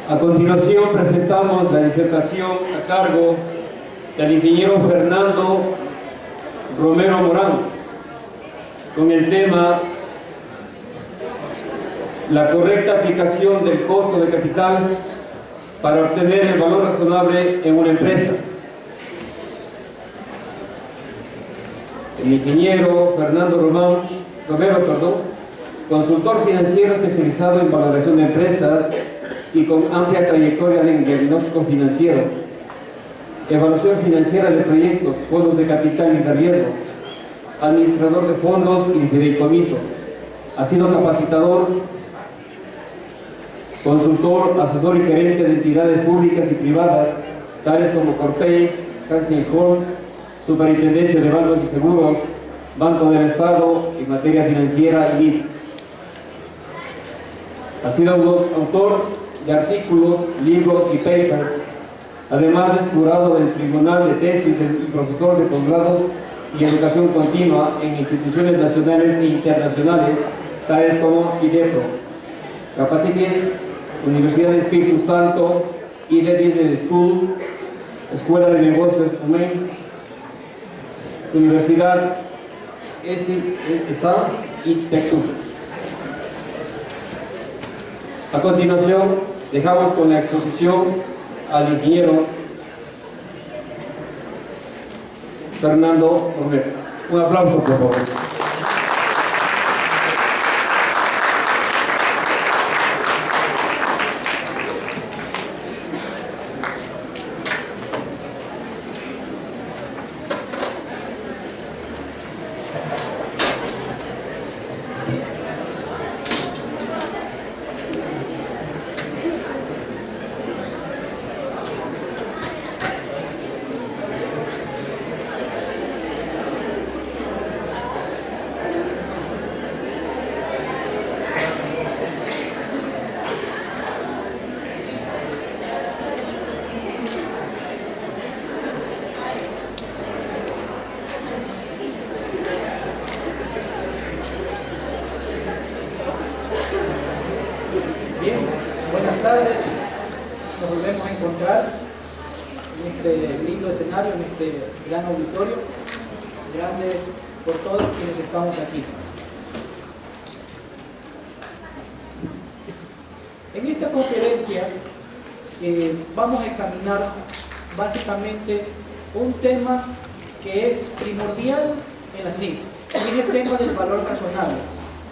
A continuación presentamos la disertación a cargo del ingeniero Fernando Romero Morán con el tema la correcta aplicación del costo de capital para obtener el valor razonable en una empresa. El ingeniero Fernando Romero, consultor financiero especializado en valoración de empresas y con amplia trayectoria en diagnóstico financiero, evaluación financiera de proyectos, fondos de capital y de riesgo, administrador de fondos y fideicomisos. Ha sido capacitador, consultor, asesor y gerente de entidades públicas y privadas, tales como Corpey, Hansen Hall, Superintendencia de Bancos y Seguros, Banco del Estado en materia financiera y NIF. Ha sido autor de artículos, libros y papers. Además es jurado del Tribunal de Tesis y profesor de posgrados y educación continua en instituciones nacionales e internacionales, tales como IDEPRO, Capacities, Universidad de Espíritu Santo, IDE Business School, Escuela de Negocios UMEN, Universidad ESA y TechSoup. A continuación, dejamos con la exposición al ingeniero Fernando Romero. Un aplauso, por favor. Bien, buenas tardes, nos volvemos a encontrar en este lindo escenario, en este gran auditorio, grande por todos quienes estamos aquí. En esta conferencia vamos a examinar básicamente un tema que es primordial en las NIF, y es el tema del valor razonable,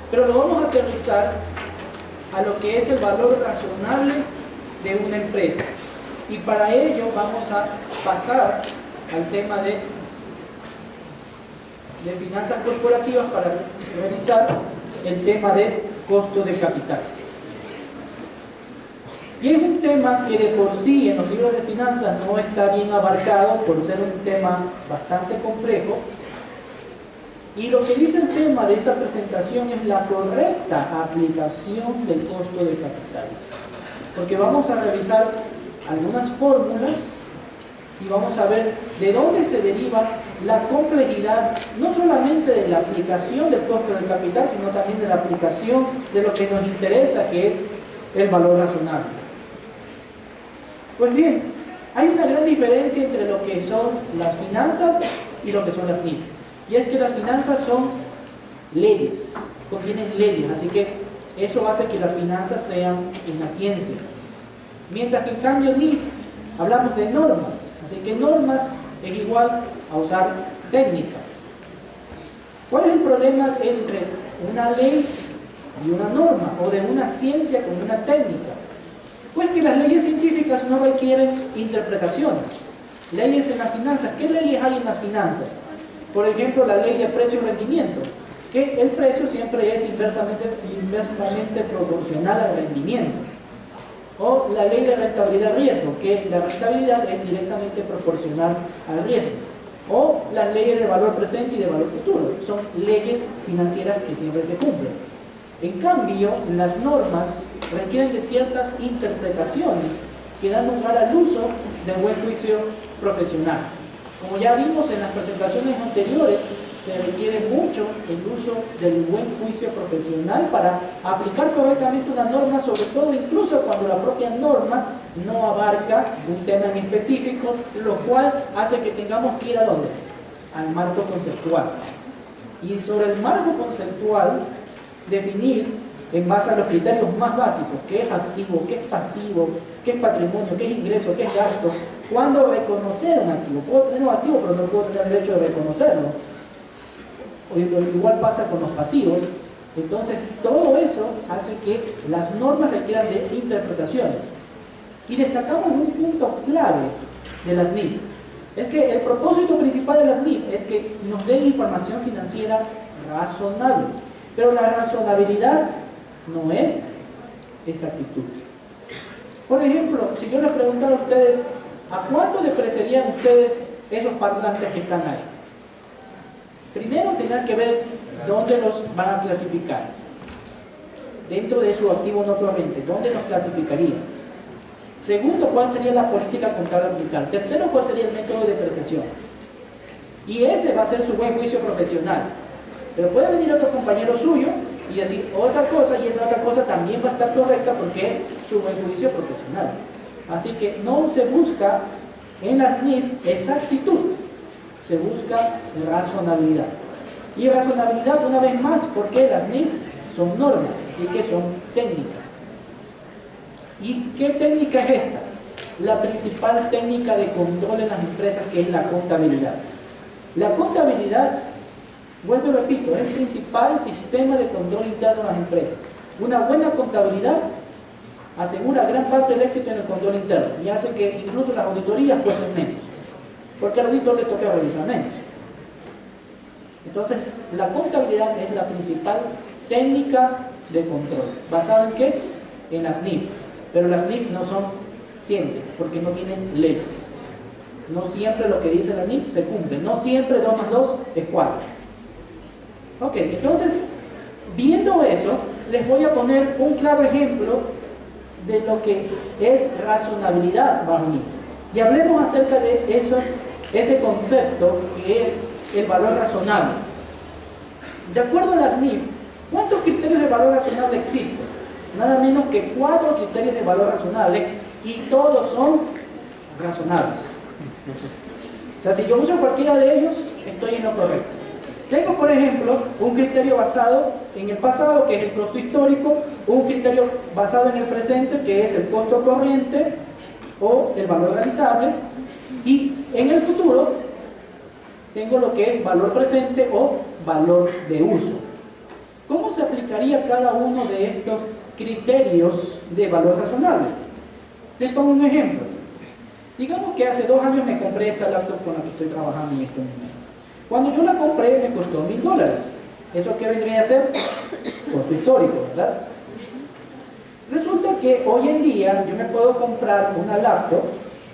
pero lo vamos a aterrizar a lo que es el valor razonable de una empresa. Y para ello vamos a pasar al tema de finanzas corporativas para revisar el tema de costo de capital. Y es un tema que de por sí en los libros de finanzas no está bien abarcado por ser un tema bastante complejo. Y lo que dice el tema de esta presentación es la correcta aplicación del costo de capital. Porque vamos a revisar algunas fórmulas y vamos a ver de dónde se deriva la complejidad, no solamente de la aplicación del costo de capital, sino también de la aplicación de lo que nos interesa, que es el valor razonable. Pues bien, hay una gran diferencia entre lo que son las finanzas y lo que son las NIF. Y es que las finanzas son leyes, contienen leyes, así que eso hace que las finanzas sean una ciencia. Mientras que en cambio NIF hablamos de normas, así que normas es igual a usar técnica. ¿Cuál es el problema entre una ley y una norma, o de una ciencia con una técnica? Pues que las leyes científicas no requieren interpretaciones. Leyes en las finanzas, ¿qué leyes hay en las finanzas? Por ejemplo, la ley de precio-rendimiento, que el precio siempre es inversamente proporcional al rendimiento. O la ley de rentabilidad-riesgo, que la rentabilidad es directamente proporcional al riesgo. O las leyes de valor presente y de valor futuro, son leyes financieras que siempre se cumplen. En cambio, las normas requieren de ciertas interpretaciones que dan lugar al uso del buen juicio profesional. Como ya vimos en las presentaciones anteriores, se requiere mucho el uso del buen juicio profesional para aplicar correctamente una norma, sobre todo incluso cuando la propia norma no abarca un tema en específico, lo cual hace que tengamos que ir ¿a dónde? Al marco conceptual. Y sobre el marco conceptual, definir en base a los criterios más básicos, qué es activo, qué es pasivo, qué es patrimonio, qué es ingreso, qué es gasto, cuándo reconocer un activo. Puedo tener un activo, pero no puedo tener derecho de reconocerlo. Igual pasa con los pasivos. Entonces, todo eso hace que las normas requieran de interpretaciones. Y destacamos un punto clave de las NIF. Es que el propósito principal de las NIF es que nos den información financiera razonable. Pero la razonabilidad no es exactitud. Por ejemplo, si yo les preguntara a ustedes, ¿a cuánto le preciarían ustedes esos parlantes que están ahí? Primero tendrán que ver dónde los van a clasificar. Dentro de su activo no corriente, ¿dónde los clasificarían? Segundo, ¿cuál sería la política contable a aplicar? Tercero, ¿cuál sería el método de depreciación? Y ese va a ser su buen juicio profesional. Pero puede venir otro compañero suyo y decir otra cosa, y esa otra cosa también va a estar correcta porque es su buen juicio profesional. Así que no se busca en las NIF exactitud, se busca razonabilidad. Y razonabilidad, una vez más, porque las NIF son normas, así que son técnicas. ¿Y qué técnica es esta? La principal técnica de control en las empresas, que es la contabilidad. La contabilidad, vuelvo y repito, es el principal sistema de control interno en las empresas. Una buena contabilidad asegura gran parte del éxito en el control interno y hace que incluso las auditorías cuesten menos, porque al auditor le toca revisar menos. Entonces, la contabilidad es la principal técnica de control. ¿Basada en qué? En las NIF. Pero las NIF no son ciencia, porque no tienen leyes. No siempre lo que dice la NIF se cumple. No siempre 2 más 2 es 4. Ok, entonces, viendo eso, les voy a poner un claro ejemplo de lo que es razonabilidad bajo NIF. Y hablemos acerca de eso, ese concepto que es el valor razonable. De acuerdo a las NIF, ¿cuántos criterios de valor razonable existen? Nada menos que 4 criterios de valor razonable, y todos son razonables. O sea, si yo uso cualquiera de ellos, estoy en lo correcto. Tengo, por ejemplo, un criterio basado en el pasado, que es el costo histórico, un criterio basado en el presente, que es el costo corriente o el valor realizable, y en el futuro tengo lo que es valor presente o valor de uso. ¿Cómo se aplicaría cada uno de estos criterios de valor razonable? Les pongo un ejemplo. Digamos que hace 2 años me compré esta laptop con la que estoy trabajando en este momento. Cuando yo la compré me costó $1000. ¿Eso qué vendría a ser? Costo histórico, ¿verdad? Resulta que hoy en día yo me puedo comprar una laptop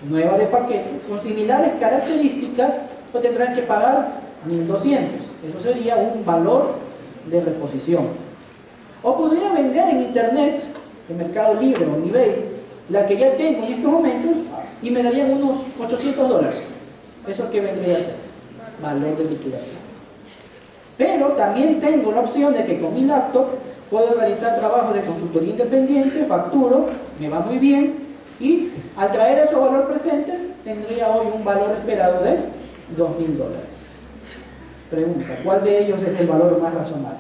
nueva de paquete con similares características, pues tendrán que pagar $1200. Eso sería un valor de reposición. O podría vender en internet, en Mercado Libre o en eBay, la que ya tengo en estos momentos, y me darían unos $800. ¿Eso qué vendría a ser? Valor de liquidación. Pero también tengo la opción de que con mi laptop puedo realizar trabajo de consultoría independiente, facturo, me va muy bien, y al traer eso a valor presente tendría hoy un valor esperado de $2000. Pregunta, ¿cuál de ellos es el valor más razonable?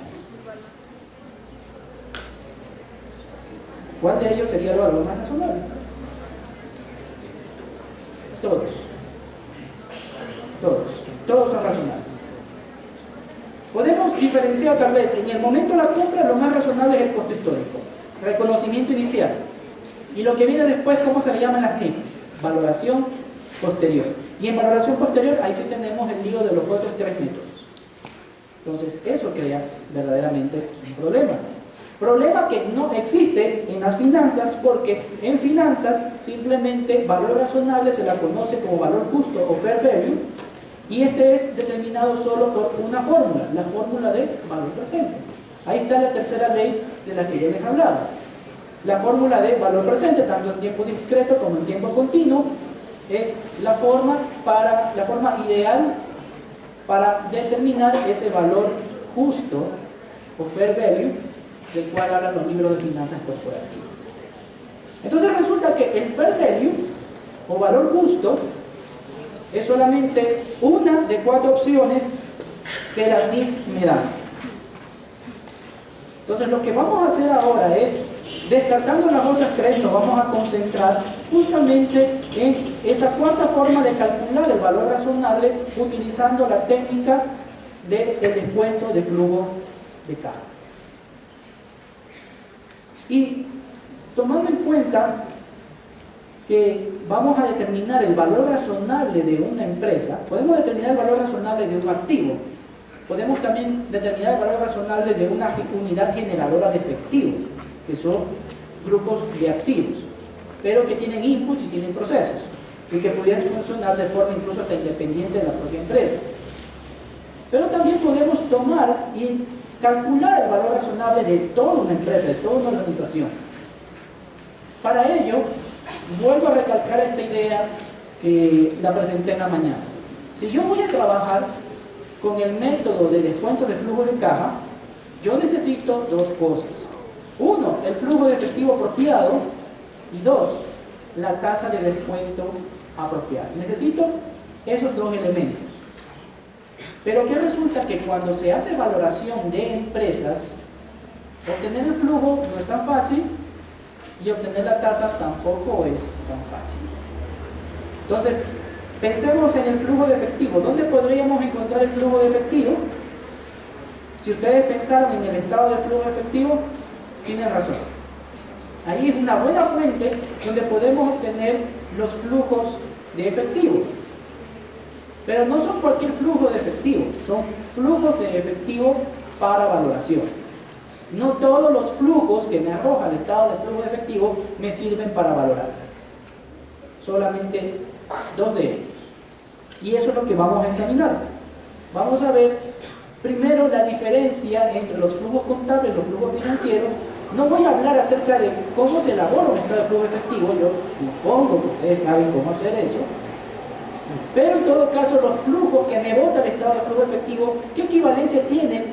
¿Cuál de ellos sería el valor más razonable? Todos son razonables. Podemos diferenciar tal vez en el momento de la compra, lo más razonable es el costo histórico, reconocimiento inicial, y lo que viene después, ¿cómo se le llama en las NIF? Valoración posterior. Y en valoración posterior, ahí sí tenemos el lío de los otros 3 métodos. Entonces, eso crea verdaderamente un problema. Problema que no existe en las finanzas, porque en finanzas simplemente valor razonable se la conoce como valor justo o fair value, y este es determinado solo por una fórmula, la fórmula de valor presente. Ahí está la tercera ley de la que yo les hablaba. La fórmula de valor presente, tanto en tiempo discreto como en tiempo continuo, es la forma ideal para determinar ese valor justo o fair value del cual hablan los libros de finanzas corporativas. Entonces resulta que el fair value o valor justo es solamente una de 4 opciones que las NIF me dan. Entonces lo que vamos a hacer ahora es, descartando las otras 3, nos vamos a concentrar justamente en esa cuarta forma de calcular el valor razonable utilizando la técnica del descuento de flujo de caja. Y tomando en cuenta que vamos a determinar el valor razonable de una empresa, podemos determinar el valor razonable de un activo, podemos también determinar el valor razonable de una unidad generadora de efectivo, que son grupos de activos, pero que tienen inputs y tienen procesos, y que pudieran funcionar de forma incluso hasta independiente de la propia empresa. Pero también podemos tomar y calcular el valor razonable de toda una empresa, de toda una organización. Para ello, vuelvo a recalcar esta idea que la presenté en la mañana. Si yo voy a trabajar con el método de descuento de flujo de caja, yo necesito 2 cosas. 1, el flujo de efectivo apropiado, y 2, la tasa de descuento apropiada. Necesito esos 2 elementos. Pero ¿qué resulta? Que cuando se hace valoración de empresas, obtener el flujo no es tan fácil y obtener la tasa tampoco es tan fácil. Entonces, pensemos en el flujo de efectivo. ¿Dónde podríamos encontrar el flujo de efectivo? Si ustedes pensaron en el estado de flujo de efectivo, tienen razón. Ahí es una buena fuente donde podemos obtener los flujos de efectivo. Pero no son cualquier flujo de efectivo, son flujos de efectivo para valoración. No todos los flujos que me arroja el estado de flujo de efectivo me sirven para valorar. Solamente 2 de ellos. Y eso es lo que vamos a examinar. Vamos a ver primero la diferencia entre los flujos contables y los flujos financieros. No voy a hablar acerca de cómo se elabora un estado de flujo efectivo, yo supongo que ustedes saben cómo hacer eso. Pero en todo caso, los flujos que me bota el estado de flujo efectivo, ¿qué equivalencia tienen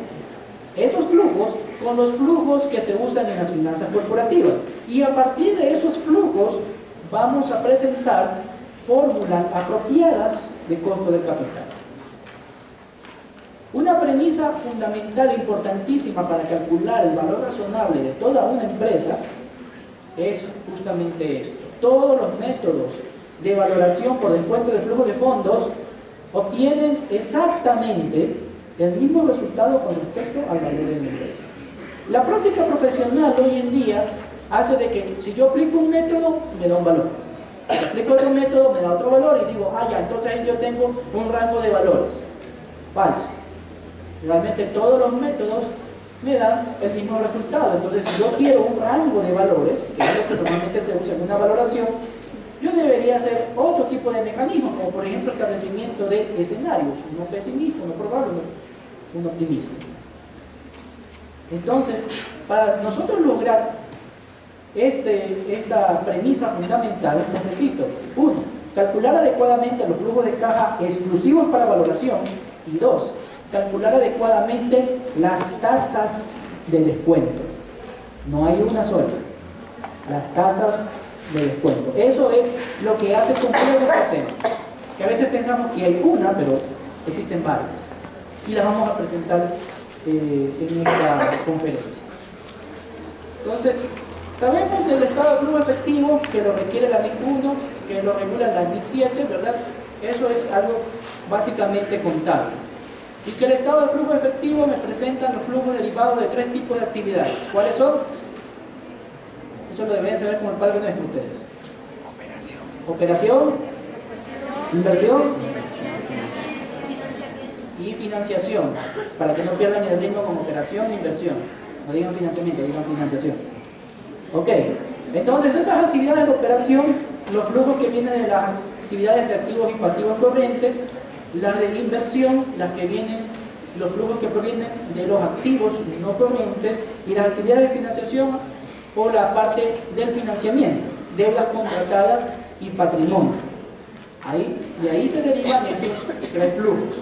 esos flujos con los flujos que se usan en las finanzas corporativas? Y a partir de esos flujos vamos a presentar fórmulas apropiadas de costo del capital. Una premisa fundamental e importantísima para calcular el valor razonable de toda una empresa es justamente esto. Todos los métodos de valoración por descuento de flujo de fondos obtienen exactamente el mismo resultado con respecto al valor de la empresa. La práctica profesional hoy en día hace de que si yo aplico un método, me da un valor. Si aplico otro método, me da otro valor y digo, ya, entonces ahí yo tengo un rango de valores. Falso. Realmente todos los métodos me dan el mismo resultado. Entonces, si yo quiero un rango de valores, que es lo que normalmente se usa en una valoración, yo debería hacer otro tipo de mecanismos, como por ejemplo el establecimiento de escenarios, uno pesimista, uno probable, uno optimista. Entonces, para nosotros lograr esta premisa fundamental, necesito, 1, calcular adecuadamente los flujos de caja exclusivos para valoración, y 2, calcular adecuadamente las tasas de descuento. No hay una sola, las tasas de descuento. Eso es lo que hace complejo este tema, que a veces pensamos que hay una, pero existen varias, y las vamos a presentar en esta conferencia. Entonces, sabemos del estado de flujo efectivo, que lo requiere la NIC 1, que lo regula la NIC 7, ¿verdad? Eso es algo básicamente contable. Y que el estado de flujo efectivo me presenta los flujos derivados de 3 tipos de actividades. ¿Cuáles son? Eso lo deberían saber como el Padre Nuestro ustedes. Operación, inversión y financiación. Para que no pierdan el ritmo con operación e inversión. No digan financiamiento, digan financiación. Ok, entonces esas actividades de operación, los flujos que vienen de las actividades de activos y pasivos corrientes, las de inversión, las que vienen, los flujos que provienen de los activos no corrientes, y las actividades de financiación o la parte del financiamiento, deudas contratadas y patrimonio. De ahí se derivan estos 3 flujos.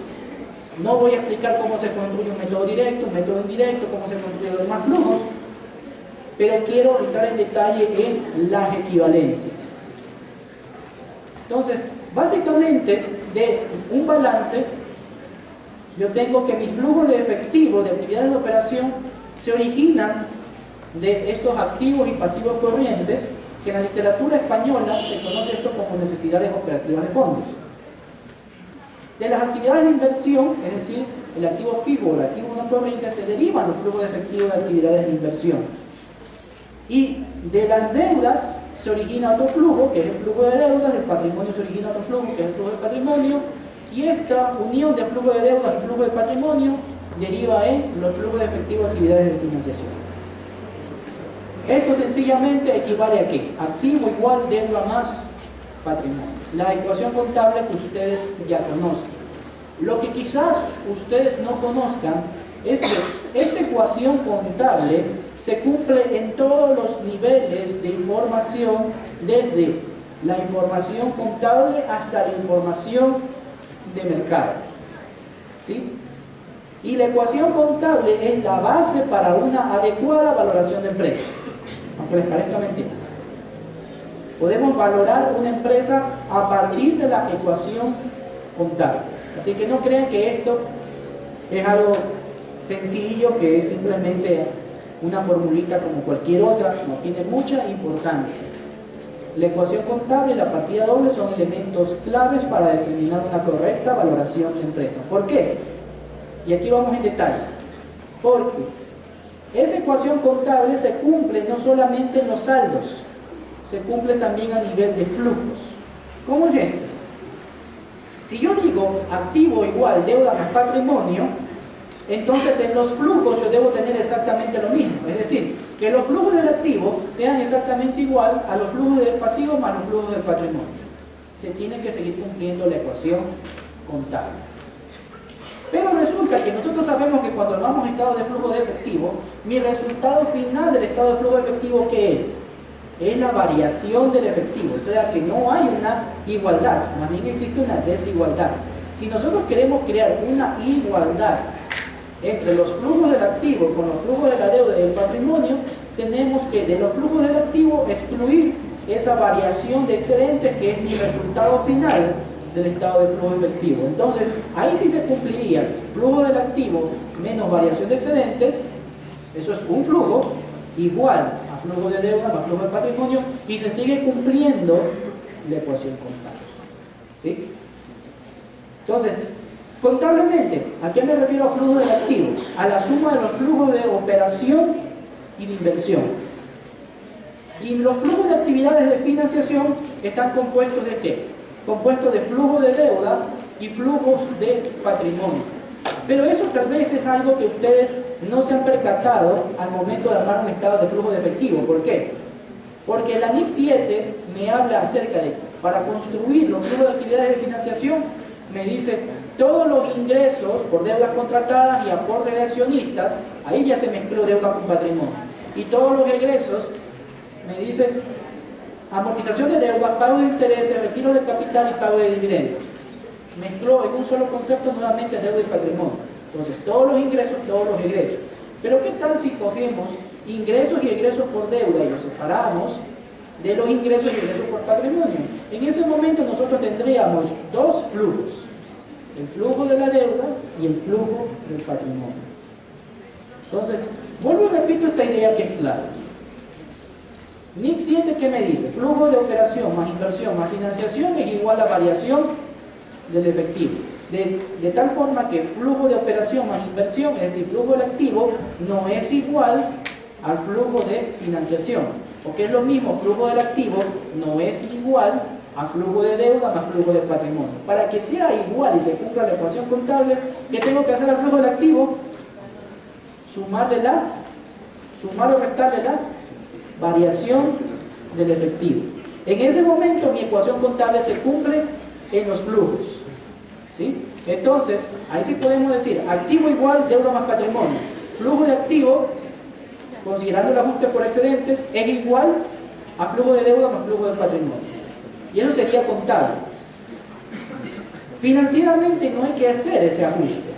No voy a explicar cómo se construye un método directo, un método indirecto, cómo se construyen los demás flujos, pero quiero entrar en detalle en las equivalencias. Entonces, básicamente, de un balance, yo tengo que mis flujos de efectivo, de actividades de operación, se originan de estos activos y pasivos corrientes, que en la literatura española se conoce esto como necesidades operativas de fondos. De las actividades de inversión, es decir, el activo fijo o el activo no corriente, se derivan los flujos de efectivo de actividades de inversión. Y de las deudas se origina otro flujo, que es el flujo de deudas, del patrimonio se origina otro flujo, que es el flujo de patrimonio, y esta unión de flujo de deudas y flujo de patrimonio deriva en los flujos de efectivo de actividades de financiación. Esto sencillamente equivale a ¿qué? Activo igual deuda más patrimonio. La ecuación contable que ustedes ya conocen. Lo que quizás ustedes no conozcan es que esta ecuación contable se cumple en todos los niveles de información, desde la información contable hasta la información de mercado. ¿Sí? Y la ecuación contable es la base para una adecuada valoración de empresas, aunque les parezca mentira. Podemos valorar una empresa a partir de la ecuación contable. Así que no crean que esto es algo sencillo, que es simplemente una formulita como cualquier otra. No, tiene mucha importancia. La ecuación contable y la partida doble son elementos claves para determinar una correcta valoración de empresa. ¿Por qué? Y aquí vamos en detalle. Porque esa ecuación contable se cumple no solamente en los saldos, se cumple también a nivel de flujos. ¿Cómo es esto? Si yo digo activo igual deuda más patrimonio, entonces en los flujos yo debo tener exactamente lo mismo. Es decir, que los flujos del activo sean exactamente igual a los flujos del pasivo más los flujos del patrimonio. Se tiene que seguir cumpliendo la ecuación contable. Pero resulta que nosotros sabemos que cuando armamos estado de flujo de efectivo, mi resultado final del estado de flujo de efectivo, ¿qué es? Es la variación del efectivo. O sea que no hay una igualdad, más bien existe una desigualdad. Si nosotros queremos crear una igualdad entre los flujos del activo con los flujos de la deuda y del patrimonio, tenemos que de los flujos del activo excluir esa variación de excedentes, que es mi resultado final del estado de flujo efectivo. Entonces, ahí sí se cumpliría flujo del activo menos variación de excedentes. Eso es un flujo igual a flujo de deuda más flujo de patrimonio, y se sigue cumpliendo la ecuación contable. ¿Sí? Entonces, contablemente, ¿a qué me refiero a flujo del activo? A la suma de los flujos de operación y de inversión. Y los flujos de actividades de financiación están compuestos ¿de qué? Compuestos de flujo de deuda y flujos de patrimonio. Pero eso tal vez es algo que ustedes no se han percatado al momento de armar un estado de flujo de efectivo. ¿Por qué? Porque la NIC 7 me habla acerca de, para construir los flujos de actividades de financiación, me dice todos los ingresos por deudas contratadas y aportes de accionistas, ahí ya se mezcló deuda con patrimonio. Y todos los egresos, me dice amortización de deudas, pago de intereses, retiro de capital y pago de dividendos. Mezcló en un solo concepto nuevamente deuda y patrimonio. Entonces, todos los ingresos, todos los egresos. Pero ¿qué tal si cogemos ingresos y egresos por deuda y los separamos de los ingresos y egresos por patrimonio? En ese momento nosotros tendríamos dos flujos: el flujo de la deuda y el flujo del patrimonio. Entonces, vuelvo y repito esta idea que es clara. NIC 7, ¿qué me dice? Flujo de operación más inversión más financiación es igual a variación del efectivo. De tal forma que flujo de operación más inversión, es decir, flujo del activo, no es igual al flujo de financiación. O que es lo mismo, flujo del activo no es igual a flujo de deuda más flujo de patrimonio. Para que sea igual y se cumpla la ecuación contable, ¿qué tengo que hacer al flujo del activo? Sumar o restarle la variación del efectivo. En ese momento mi ecuación contable se cumple en los flujos. ¿Sí? Entonces, ahí sí podemos decir activo igual deuda más patrimonio. Flujo de activo, considerando el ajuste por excedentes, es igual a flujo de deuda más flujo de patrimonio. Y eso sería contable. Financieramente no hay que hacer ese ajuste.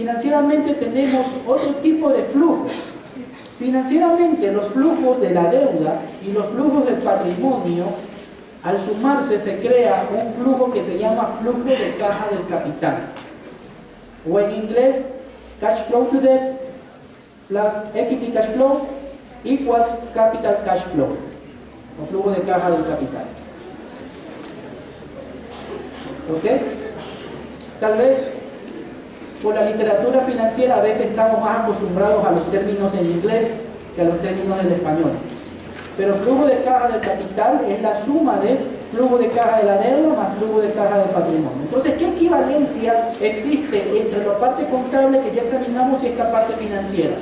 financieramente tenemos otro tipo de flujos. Financieramente, los flujos de la deuda y los flujos del patrimonio, al sumarse se crea un flujo que se llama flujo de caja del capital. O en inglés, cash flow to debt plus equity cash flow equals capital cash flow, o flujo de caja del capital. ¿Ok? Tal vez por la literatura financiera a veces estamos más acostumbrados a los términos en inglés que a los términos en español. Pero flujo de caja del capital es la suma de flujo de caja de la deuda más flujo de caja del patrimonio. Entonces, ¿qué equivalencia existe entre la parte contable que ya examinamos y esta parte financiera?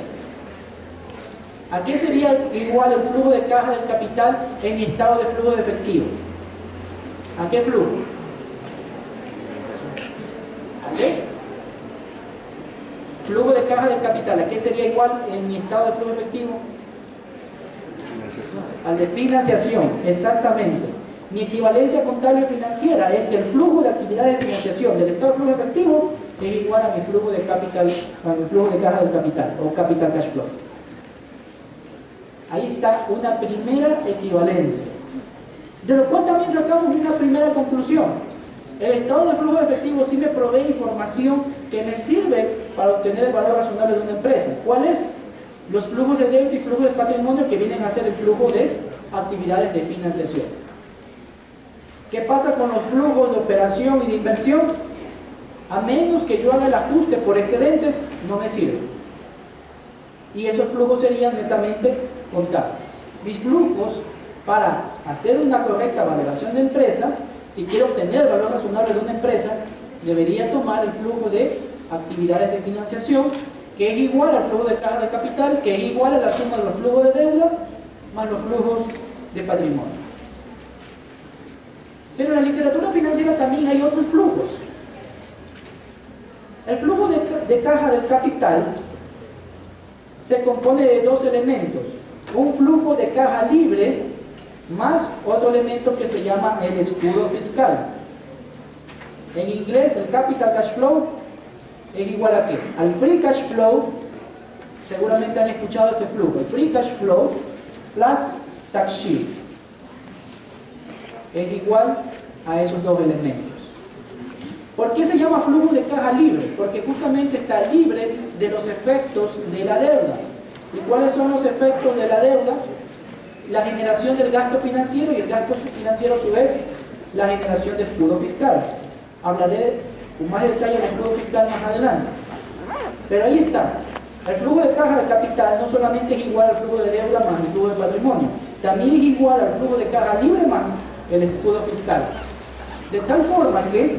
¿A qué sería igual el flujo de caja del capital en estado de flujo de efectivo? ¿A qué flujo? ¿A qué? Flujo de caja del capital, ¿a qué sería igual en mi estado de flujo efectivo? Al de financiación, exactamente. Mi equivalencia contable financiera es que el flujo de actividades de financiación del estado de flujo efectivo es igual a mi flujo de capital, a mi flujo de caja del capital, o capital cash flow. Ahí está una primera equivalencia. De lo cual también sacamos una primera conclusión. El estado de flujo de efectivo sí me provee información que me sirve para obtener el valor razonable de una empresa. ¿Cuál es? Los flujos de deuda y flujos de patrimonio que vienen a ser el flujo de actividades de financiación. ¿Qué pasa con los flujos de operación y de inversión? A menos que yo haga el ajuste por excedentes, no me sirve. Y esos flujos serían netamente contables. Mis flujos, para hacer una correcta valoración de empresa, si quiero obtener el valor razonable de una empresa, debería tomar el flujo de actividades de financiación, que es igual al flujo de caja de capital, que es igual a la suma de los flujos de deuda más los flujos de patrimonio. Pero en la literatura financiera también hay otros flujos. El flujo de caja del capital se compone de dos elementos: un flujo de caja libre más otro elemento que se llama el escudo fiscal. En inglés, el capital cash flow es igual a ¿qué? Al free cash flow. Seguramente han escuchado ese flujo. El free cash flow plus tax shield es igual a esos dos elementos. ¿Por qué se llama flujo de caja libre? Porque justamente está libre de los efectos de la deuda. ¿Y cuáles son los efectos de la deuda? La generación del gasto financiero, y el gasto financiero a su vez la generación de escudo fiscal. Hablaré con más detalle del escudo fiscal más adelante. Pero ahí está. El flujo de caja de capital no solamente es igual al flujo de deuda más el flujo de patrimonio, también es igual al flujo de caja libre más el escudo fiscal. De tal forma que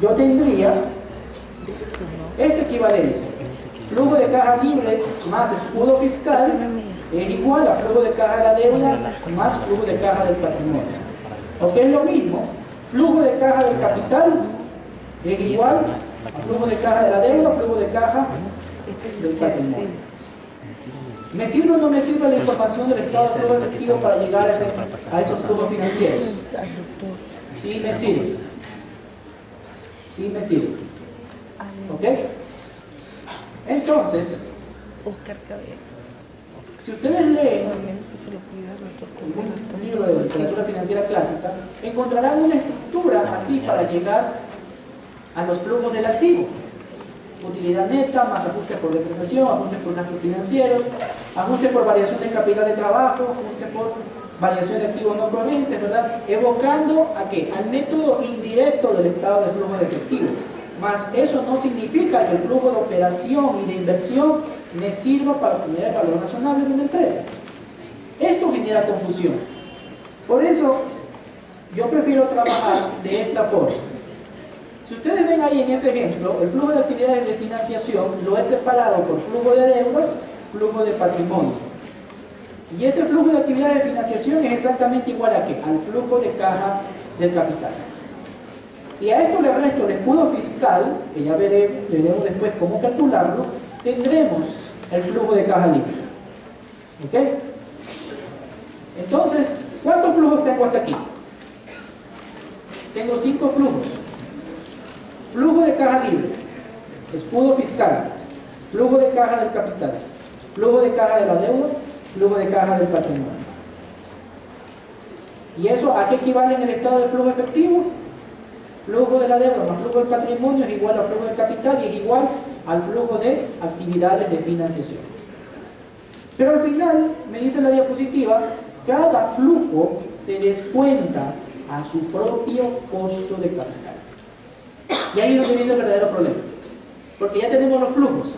yo tendría esta equivalencia: flujo de caja libre más escudo fiscal es igual a flujo de caja de la deuda más flujo de caja del patrimonio. ¿O qué es lo mismo? Flujo de caja del capital es igual a flujo de caja de la deuda, flujo de caja del patrimonio. ¿Me sirve o no me sirve la información del estado de flujo efectivo para llegar a esos flujos financieros? Sí me sirve. Sí me sirve. ¿Ok? Entonces, si ustedes leen un libro de literatura financiera clásica, encontrarán una estructura así para llegar a los flujos del activo: utilidad neta, más ajustes por depreciación, ajustes por gastos financieros, ajustes por variación de capital de trabajo, ajustes por variación de activos no corrientes, ¿verdad? Evocando ¿a qué? Al método indirecto del estado de flujo de efectivo. Mas eso no significa que el flujo de operación y de inversión me sirva para obtener el valor razonable de una empresa. Esto genera confusión. Por eso yo prefiero trabajar de esta forma. Si ustedes ven ahí en ese ejemplo, el flujo de actividades de financiación lo he separado por flujo de deudas, flujo de patrimonio. Y ese flujo de actividades de financiación es exactamente igual a ¿qué? Al flujo de caja del capital. Si a esto le resto el escudo fiscal, que ya veremos después cómo calcularlo, tendremos el flujo de caja libre. ¿Ok? Entonces, ¿cuántos flujos tengo hasta aquí? Tengo 5 flujos. Flujo de caja libre. escudo fiscal, flujo de caja del capital, flujo de caja de la deuda, flujo de caja del patrimonio. ¿Y eso a qué equivale en el estado de flujo efectivo? Flujo de la deuda más flujo del patrimonio es igual al flujo del capital y es igual al flujo de actividades de financiación. Pero al final, me dice la diapositiva, cada flujo se descuenta a su propio costo de capital. Y ahí es donde viene el verdadero problema. Porque ya tenemos los flujos.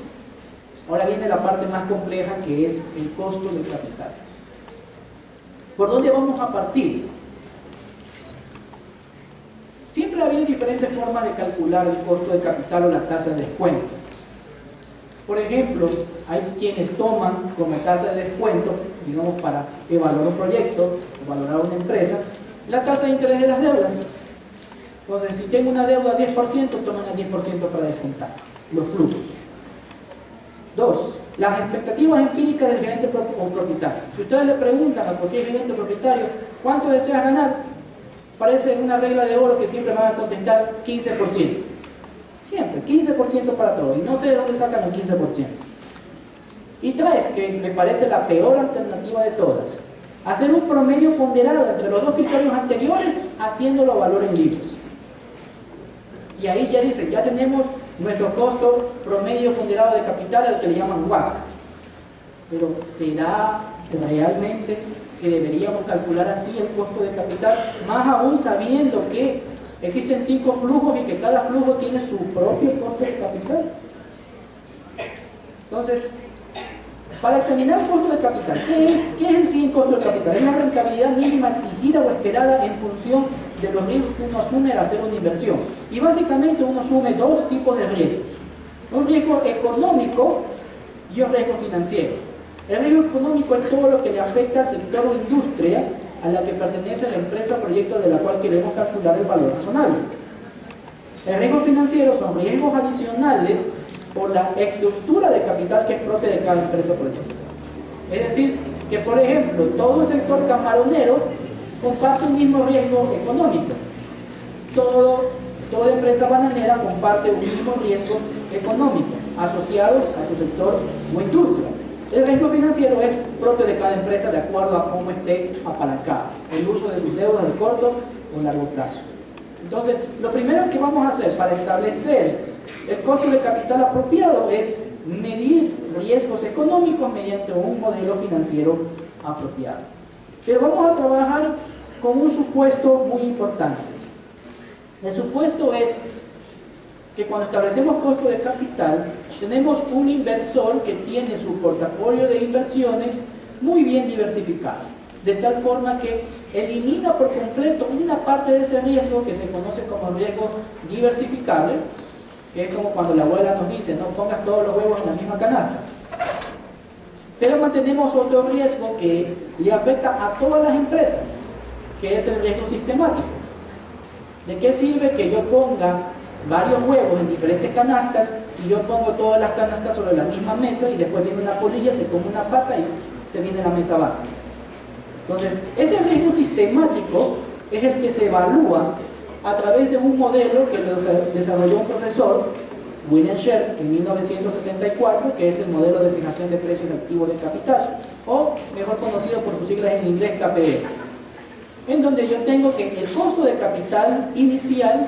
Ahora viene la parte más compleja, que es el costo del capital. ¿Por dónde vamos a partir? Siempre ha habido diferentes formas de calcular el costo de capital o la tasa de descuento. Por ejemplo, hay quienes toman como tasa de descuento, digamos, para evaluar un proyecto o valorar una empresa, la tasa de interés de las deudas. Entonces, si tengo una deuda al 10%, toman el 10% para descontar los flujos. 2. Las expectativas empíricas del gerente o propietario. Si ustedes le preguntan a cualquier gerente o propietario, ¿cuánto deseas ganar? Parece una regla de oro que siempre van a contestar 15%. Siempre, 15% para todo. Y no sé de dónde sacan el 15%. Y 3, que me parece la peor alternativa de todas. Hacer un promedio ponderado entre los dos criterios anteriores, haciéndolo valor en libros. Y ahí ya dice, ya tenemos nuestro costo promedio ponderado de capital, al que le llaman WACC. Pero ¿será realmente que deberíamos calcular así el costo de capital? Más aún sabiendo que existen 5 flujos y que cada flujo tiene su propio costo de capital. Entonces, para examinar el costo de capital, ¿qué es en sí el costo de capital? Es la rentabilidad mínima exigida o esperada en función de los riesgos que uno asume al hacer una inversión. Y básicamente uno asume dos tipos de riesgos: un riesgo económico y un riesgo financiero. El riesgo económico es todo lo que le afecta al sector o industria a la que pertenece la empresa o proyecto de la cual queremos calcular el valor razonable. El riesgo financiero son riesgos adicionales por la estructura de capital que es propia de cada empresa o proyecto. Es decir, que por ejemplo, todo el sector camaronero comparte un mismo riesgo económico. Toda empresa bananera comparte un mismo riesgo económico asociados a su sector o industria. El riesgo financiero es propio de cada empresa de acuerdo a cómo esté apalancada, el uso de sus deudas de corto o largo plazo. Entonces, lo primero que vamos a hacer para establecer el costo de capital apropiado es medir riesgos económicos mediante un modelo financiero apropiado. Pero vamos a trabajar con un supuesto muy importante. El supuesto es que cuando establecemos costo de capital, tenemos un inversor que tiene su portafolio de inversiones muy bien diversificado, de tal forma que elimina por completo una parte de ese riesgo que se conoce como riesgo diversificable, que es como cuando la abuela nos dice, no pongas todos los huevos en la misma canasta. Pero mantenemos otro riesgo que le afecta a todas las empresas, que es el riesgo sistemático. ¿De qué sirve que yo ponga varios huevos en diferentes canastas si yo pongo todas las canastas sobre la misma mesa y después viene una polilla, se come una pata y se viene la mesa abajo? Entonces, ese riesgo sistemático es el que se evalúa a través de un modelo que lo desarrolló un profesor, William Sher, en 1964, que es el modelo de fijación de precios de activos de capital, o mejor conocido por sus siglas en inglés, KPI, en donde yo tengo que el costo de capital inicial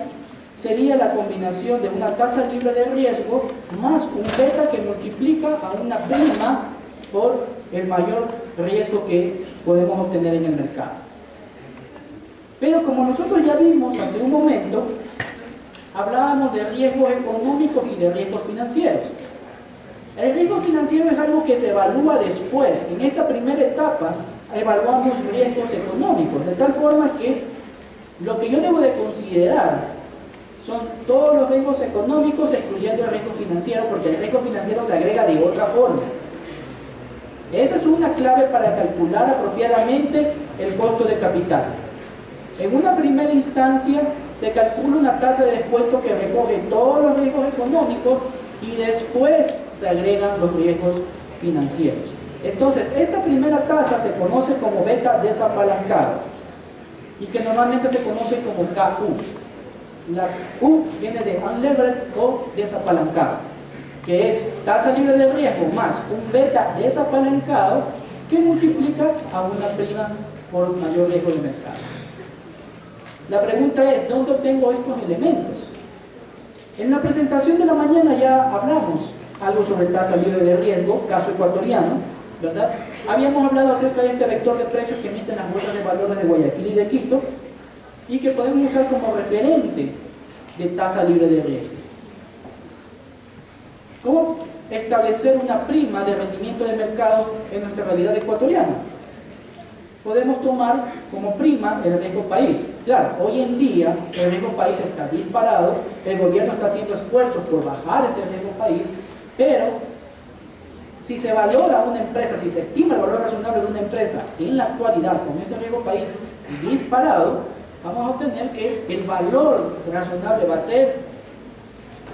sería la combinación de una tasa libre de riesgo más un beta que multiplica a una prima por el mayor riesgo que podemos obtener en el mercado. Pero como nosotros ya vimos hace un momento, hablábamos de riesgos económicos y de riesgos financieros. El riesgo financiero es algo que se evalúa después. En esta primera etapa evaluamos riesgos económicos, de tal forma que lo que yo debo de considerar son todos los riesgos económicos excluyendo el riesgo financiero, porque el riesgo financiero se agrega de otra forma. Esa es una clave para calcular apropiadamente el costo de capital. En una primera instancia se calcula una tasa de descuento que recoge todos los riesgos económicos y después se agregan los riesgos financieros. Entonces, esta primera tasa se conoce como beta desapalancado y que normalmente se conoce como KU. La U viene de unlevered o desapalancado. que es tasa libre de riesgo más un beta desapalancado que multiplica a una prima por mayor riesgo de mercado. La pregunta es, ¿dónde obtengo estos elementos? En la presentación de la mañana ya hablamos algo sobre tasa libre de riesgo, caso ecuatoriano, ¿verdad? Habíamos hablado acerca de este vector de precios que emiten las bolsas de valores de Guayaquil y de Quito y que podemos usar como referente de tasa libre de riesgo. ¿Cómo establecer una prima de rendimiento de mercado en nuestra realidad ecuatoriana? Podemos tomar como prima el riesgo país. Claro, hoy en día el riesgo país está disparado, el gobierno está haciendo esfuerzos por bajar ese riesgo país, pero si se valora una empresa, si se estima el valor razonable de una empresa en la actualidad con ese riesgo país disparado, vamos a obtener que el valor razonable va a ser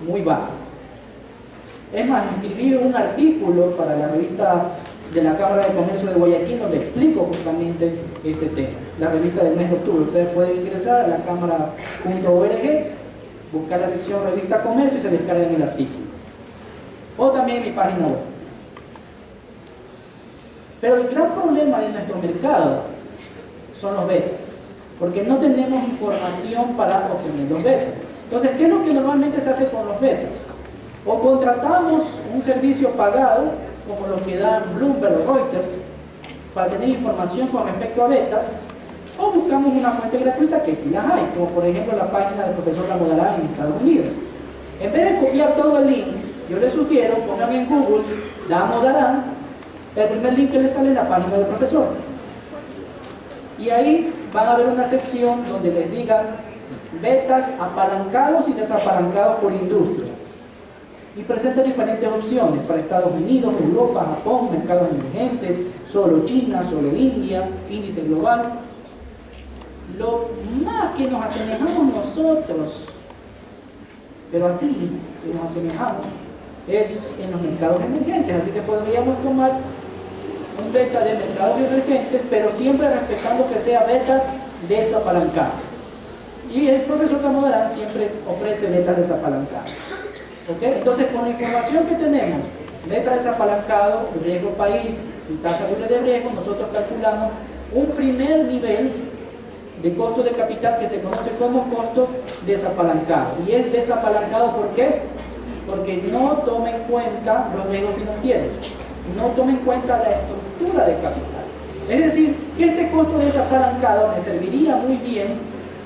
muy bajo. Es más, escribí un artículo para la revista de la Cámara de Comercio de Guayaquil donde explico justamente este tema, la revista del mes de octubre. Ustedes pueden ingresar a la cámara.org, buscar la sección revista comercio y se descargan el artículo, o también en mi página web. Pero el gran problema de nuestro mercado son los betas, porque no tenemos información para obtener los betas. Entonces, ¿qué es lo que normalmente se hace con los betas? O contratamos un servicio pagado, como lo que dan Bloomberg o Reuters, para tener información con respecto a betas, o buscamos una fuente gratuita que sí las hay, como por ejemplo la página del profesor Damodarán en Estados Unidos. En vez de copiar todo el link, yo les sugiero, pongan en Google Damodarán, el primer link que les sale en la página del profesor. Y ahí van a ver una sección donde les diga betas apalancados y desapalancados por industria. Y presenta diferentes opciones para Estados Unidos, Europa, Japón, mercados emergentes, solo China, solo India, índice global. Lo más que nos asemejamos nosotros, pero así que nos asemejamos, es en los mercados emergentes. Así que podríamos tomar un beta de mercados emergentes, pero siempre respetando que sea beta desapalancado. Y el profesor Damodarán siempre ofrece betas desapalancadas. ¿Okay? Entonces, con la información que tenemos, beta desapalancado, riesgo país y tasa libre de riesgo, nosotros calculamos un primer nivel de costo de capital que se conoce como costo desapalancado. Y es desapalancado, ¿por qué? Porque no toma en cuenta los riesgos financieros, no toma en cuenta la estructura de capital. Es decir, que este costo desapalancado me serviría muy bien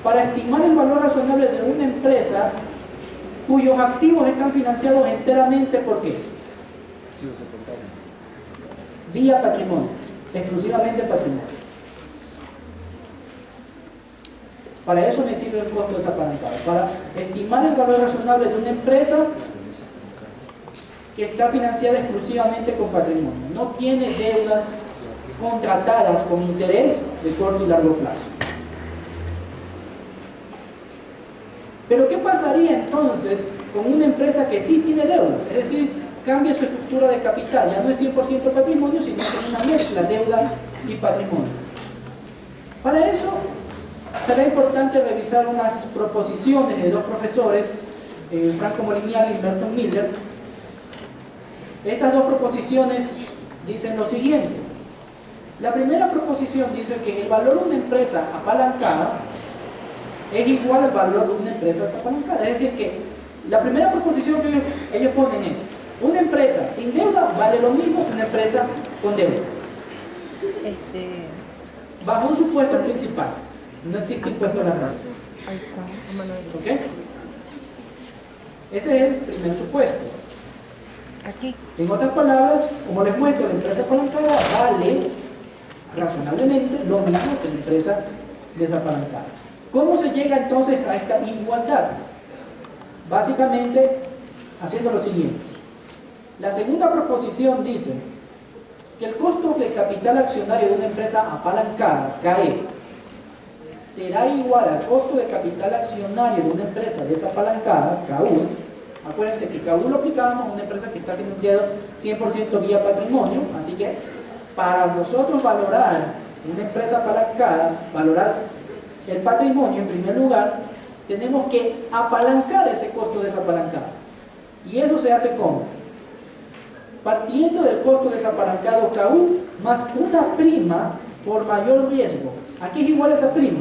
para estimar el valor razonable de una empresa cuyos activos están financiados enteramente, ¿por qué? Vía patrimonio, exclusivamente patrimonio. Para eso me sirve el costo desapalancado, para estimar el valor razonable de una empresa que está financiada exclusivamente con patrimonio, no tiene deudas contratadas con interés de corto y largo plazo. Pero ¿qué pasaría entonces con una empresa que sí tiene deudas? Es decir, cambia su estructura de capital, ya no es 100% patrimonio, sino que es una mezcla, deuda y patrimonio. Para eso será importante revisar unas proposiciones de dos profesores, Franco Molinial y Merton Miller. Estas dos proposiciones dicen lo siguiente. La primera proposición dice que el valor de una empresa apalancada es igual al valor de una empresa desapalancada. Es decir, que la primera proposición que ellos ponen es: una empresa sin deuda vale lo mismo que una empresa con deuda. Bajo un supuesto principal, no existe impuesto a la renta. ¿Ok? Ese es el primer supuesto. Aquí. En otras palabras, como les muestro, la empresa apalancada vale razonablemente lo mismo que la empresa desapalancada. ¿Cómo se llega entonces a esta igualdad? Básicamente haciendo lo siguiente. La segunda proposición dice que el costo de capital accionario de una empresa apalancada, CAE, será igual al costo de capital accionario de una empresa desapalancada, KU. Acuérdense que KU lo aplicamos a una empresa que está financiada 100% vía patrimonio, así que para nosotros valorar una empresa apalancada, valorar el patrimonio en primer lugar, tenemos que apalancar ese costo desapalancado. ¿Y eso se hace cómo? partiendo del costo desapalancado KU más una prima por mayor riesgo. Aquí es igual a esa prima,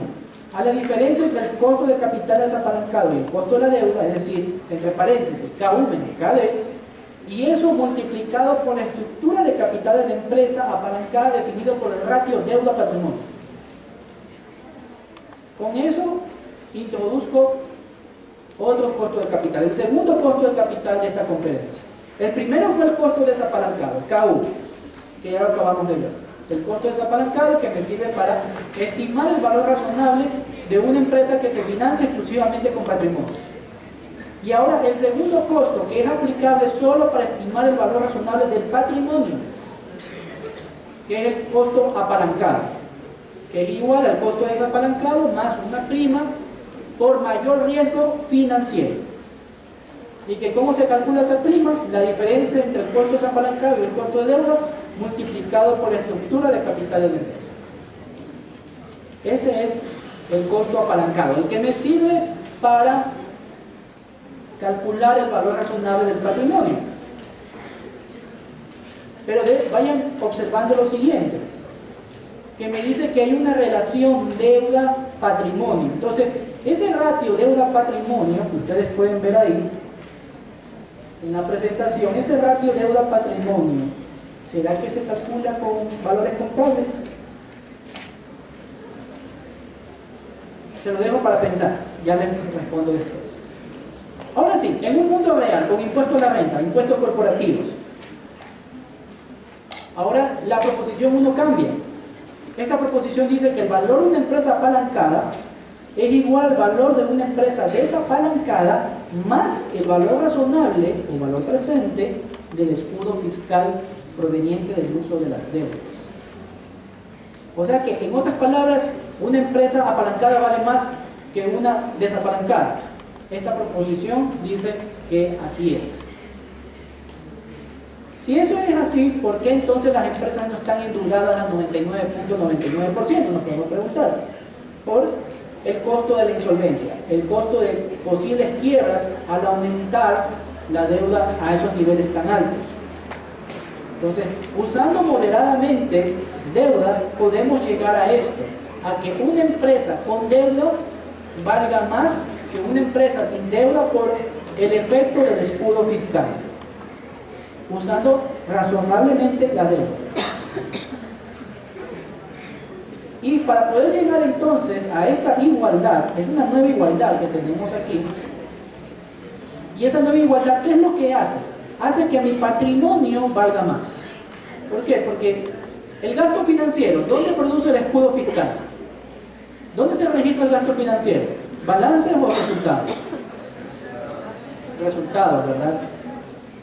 a la diferencia entre el costo de capital desapalancado y el costo de la deuda, es decir, entre paréntesis, KU menos KD, y eso multiplicado por la estructura de capital de la empresa apalancada definido por el ratio deuda-patrimonio. Con eso introduzco otros costos de capital. El segundo costo de capital de esta conferencia. El primero fue el costo desapalancado, KU, que ya lo acabamos de ver. El costo desapalancado que me sirve para estimar el valor razonable de una empresa que se financia exclusivamente con patrimonio. Y ahora el segundo costo, que es aplicable solo para estimar el valor razonable del patrimonio, que es el costo apalancado, que es igual al costo desapalancado más una prima por mayor riesgo financiero. Y que ¿cómo se calcula esa prima? La diferencia entre el costo desapalancado y el costo de deuda multiplicado por la estructura de capital de la empresa. Ese es el costo apalancado, el que me sirve para calcular el valor razonable del patrimonio. Pero vayan observando lo siguiente, que me dice que hay una relación deuda-patrimonio. Entonces, ese ratio deuda-patrimonio, que ustedes pueden ver ahí en la presentación, ese ratio deuda-patrimonio, ¿será que se calcula con valores contables? Se lo dejo para pensar, ya les respondo eso. Ahora sí, en un mundo real, con impuestos a la renta, impuestos corporativos, ahora la proposición 1 cambia. Esta proposición dice que el valor de una empresa apalancada es igual al valor de una empresa desapalancada más el valor razonable o valor presente del escudo fiscal proveniente del uso de las deudas. O sea que, en otras palabras, una empresa apalancada vale más que una desapalancada. Esta proposición dice que así es. Si eso es así, ¿por qué entonces las empresas no están endeudadas al 99.99%? Nos podemos preguntar. Por el costo de la insolvencia, el costo de posibles quiebras al aumentar la deuda a esos niveles tan altos. Entonces, usando moderadamente deuda, podemos llegar a esto, a que una empresa con deuda valga más que una empresa sin deuda por el efecto del escudo fiscal, usando razonablemente la deuda. Y para poder llegar entonces a esta igualdad, es una nueva igualdad que tenemos aquí, y esa nueva igualdad, ¿qué es lo que hace? Hace que mi patrimonio valga más. ¿Por qué? Porque el gasto financiero, ¿dónde produce el escudo fiscal? ¿Dónde se registra el gasto financiero? ¿Balances o resultados? Resultados, ¿verdad?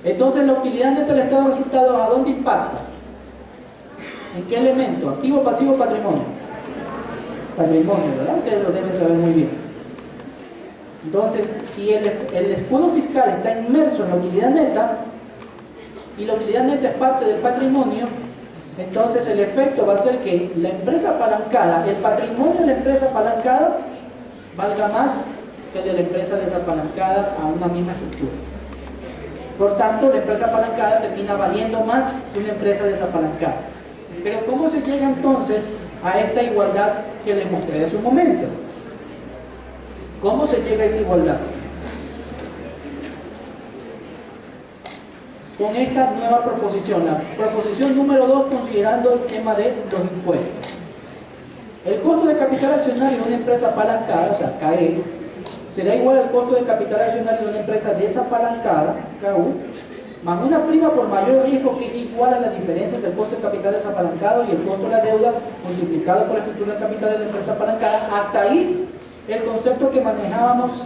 Entonces la utilidad neta del estado de resultados, ¿a dónde impacta? ¿En qué elemento? ¿Activo, pasivo, patrimonio? Patrimonio, ¿verdad? Ustedes lo deben saber muy bien. Entonces, si el escudo fiscal está inmerso en la utilidad neta, y la utilidad neta es parte del patrimonio, entonces el efecto va a ser que la empresa apalancada, el patrimonio de la empresa apalancada, valga más que el de la empresa desapalancada a una misma estructura. Por tanto, la empresa apalancada termina valiendo más que una empresa desapalancada. Pero ¿cómo se llega entonces a esta igualdad que les mostré hace un momento? ¿Cómo se llega a esa igualdad? Con esta nueva proposición, la proposición número 2, considerando el tema de los impuestos. El costo de capital accionario de una empresa apalancada, o sea, KE, será igual al costo de capital accionario de una empresa desapalancada, KU, más una prima por mayor riesgo, que es igual a la diferencia entre el costo de capital desapalancado y el costo de la deuda multiplicado por la estructura de capital de la empresa apalancada. Hasta ahí el concepto que manejábamos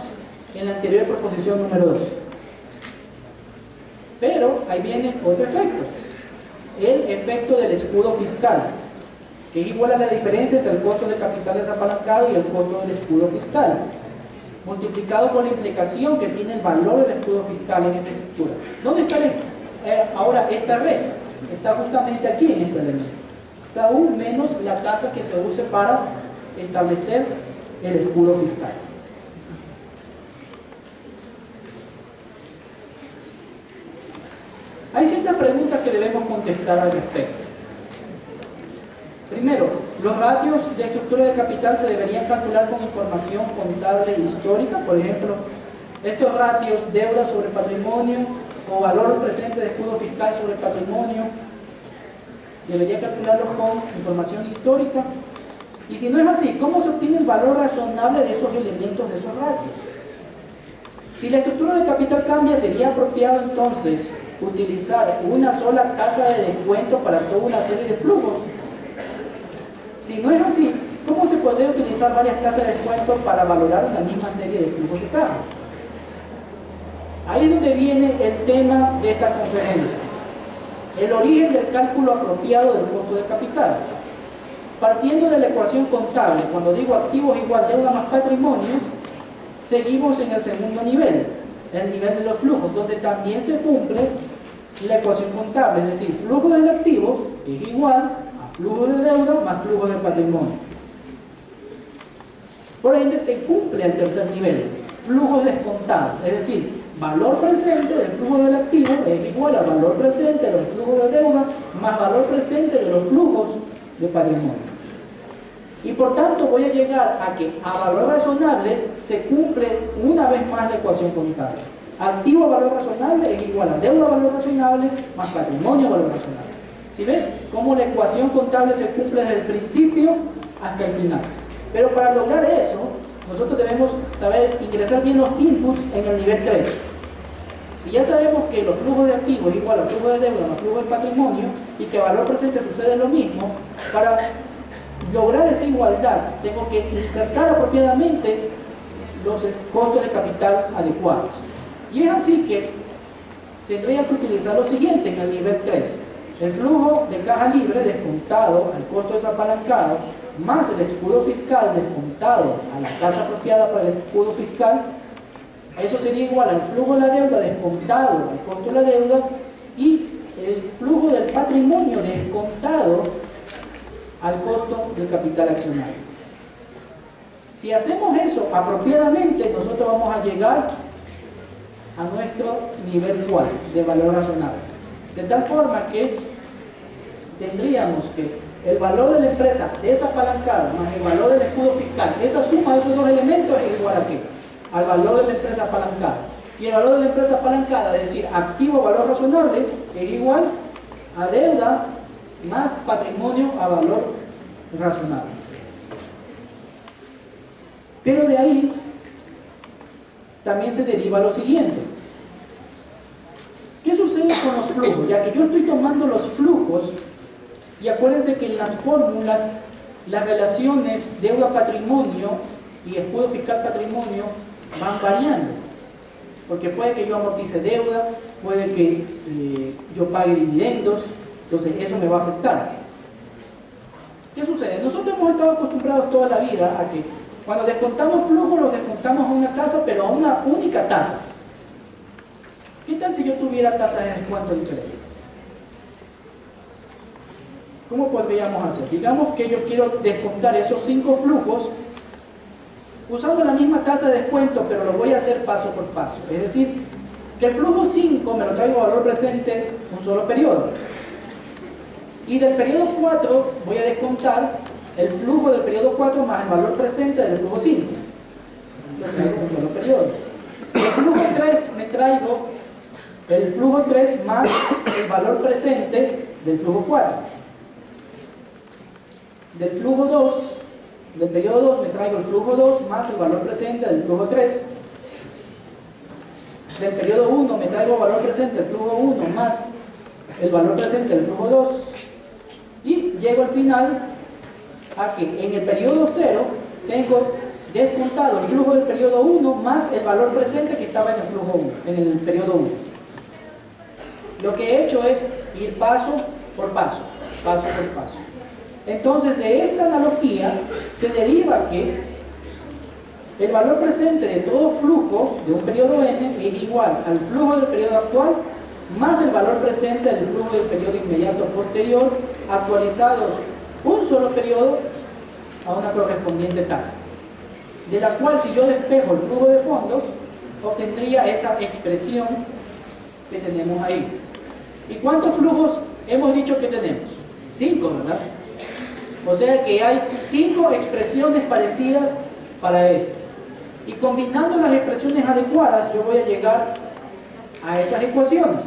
en la anterior proposición número 2. Pero ahí viene otro efecto, el efecto del escudo fiscal, que es igual a la diferencia entre el costo de capital desapalancado y el costo del escudo fiscal, multiplicado por la implicación que tiene el valor del escudo fiscal en esta estructura. ¿Dónde está ahora esta resta? Está justamente aquí en este elemento. KU menos la tasa que se use para establecer el escudo fiscal. Hay ciertas preguntas que contestar al respecto. Primero, los ratios de estructura de capital se deberían calcular con información contable histórica. Por ejemplo, estos ratios, deuda sobre patrimonio o valor presente de escudo fiscal sobre patrimonio, debería calcularlos con información histórica. Y si no es así, ¿cómo se obtiene el valor razonable de esos elementos, de esos ratios? Si la estructura de capital cambia, sería apropiado entonces utilizar una sola tasa de descuento para toda una serie de flujos. Si no es así, ¿cómo se podría utilizar varias tasas de descuento para valorar una misma serie de flujos de carga? Ahí es donde viene el tema de esta conferencia. El origen del cálculo apropiado del costo de capital. Partiendo de la ecuación contable, cuando digo activos igual deuda más patrimonio, seguimos en el segundo nivel, el nivel de los flujos, donde también se cumple la ecuación contable, es decir, flujo del activo es igual a flujo de deuda más flujo de patrimonio. Por ende, se cumple el tercer nivel, flujos descontados, es decir, valor presente del flujo del activo es igual al valor presente de los flujos de deuda más valor presente de los flujos de patrimonio. Y por tanto voy a llegar a que a valor razonable se cumple una vez más la ecuación contable. Activo a valor razonable es igual a deuda a valor razonable más patrimonio a valor razonable. ¿Sí ven cómo la ecuación contable se cumple desde el principio hasta el final? Pero para lograr eso, nosotros debemos saber ingresar bien los inputs en el nivel 3. Si ya sabemos que los flujos de activos es igual a flujo de deuda más flujo de patrimonio y que a valor presente sucede lo mismo, para lograr esa igualdad tengo que insertar apropiadamente los costos de capital adecuados. Y es así que tendría que utilizar lo siguiente en el nivel 3. El flujo de caja libre descontado al costo desapalancado más el escudo fiscal descontado a la tasa apropiada para el escudo fiscal, eso sería igual al flujo de la deuda descontado al costo de la deuda y el flujo del patrimonio descontado al costo del capital accionario. Si hacemos eso apropiadamente, nosotros vamos a llegar a nuestro nivel 4 de valor razonable. De tal forma que tendríamos que el valor de la empresa desapalancada más el valor del escudo fiscal, esa suma de esos dos elementos es igual a ¿qué? Al valor de la empresa apalancada. Y el valor de la empresa apalancada, es decir, activo valor razonable, es igual a deuda más patrimonio a valor razonable. Pero de ahí también se deriva lo siguiente. ¿Qué sucede con los flujos? Ya que yo estoy tomando los flujos, y acuérdense que en las fórmulas, las relaciones deuda-patrimonio y escudo fiscal-patrimonio van variando. Porque puede que yo amortice deuda, puede que yo pague dividendos, entonces eso me va a afectar. ¿Qué sucede? Nosotros hemos estado acostumbrados toda la vida a que cuando descontamos flujos los descontamos a una tasa, pero a una única tasa. ¿Qué tal si yo tuviera tasas de descuento diferentes? ¿Cómo podríamos hacer? Digamos que yo quiero descontar esos 5 flujos usando la misma tasa de descuento, pero lo voy a hacer paso por paso. Es decir, que el flujo 5 me lo traigo a valor presente un solo periodo. Y del periodo 4 voy a descontar el flujo del periodo 4 más el valor presente del flujo 5. Lo traigo un solo periodo. Del flujo 3 me traigo el flujo 3 más el valor presente del flujo 4. Del flujo 2, del periodo 2 me traigo el flujo 2 más el valor presente del flujo 3. Del periodo 1 me traigo el valor presente del flujo 1 más el valor presente del flujo 2. Y llego al final a que en el periodo 0 tengo descontado el flujo del periodo 1 más el valor presente que estaba en el flujo 1, en el periodo 1. Lo que he hecho es ir paso por paso, paso por paso. Entonces, de esta analogía se deriva que el valor presente de todo flujo de un periodo n es igual al flujo del periodo actual más el valor presente del flujo del periodo inmediato posterior, actualizados un solo periodo a una correspondiente tasa, de la cual si yo despejo el flujo de fondos, obtendría esa expresión que tenemos ahí. ¿Y cuántos flujos hemos dicho que tenemos 5, ¿verdad? O sea que hay 5 expresiones parecidas para esto. Y combinando las expresiones adecuadas, yo voy a llegar a esas ecuaciones.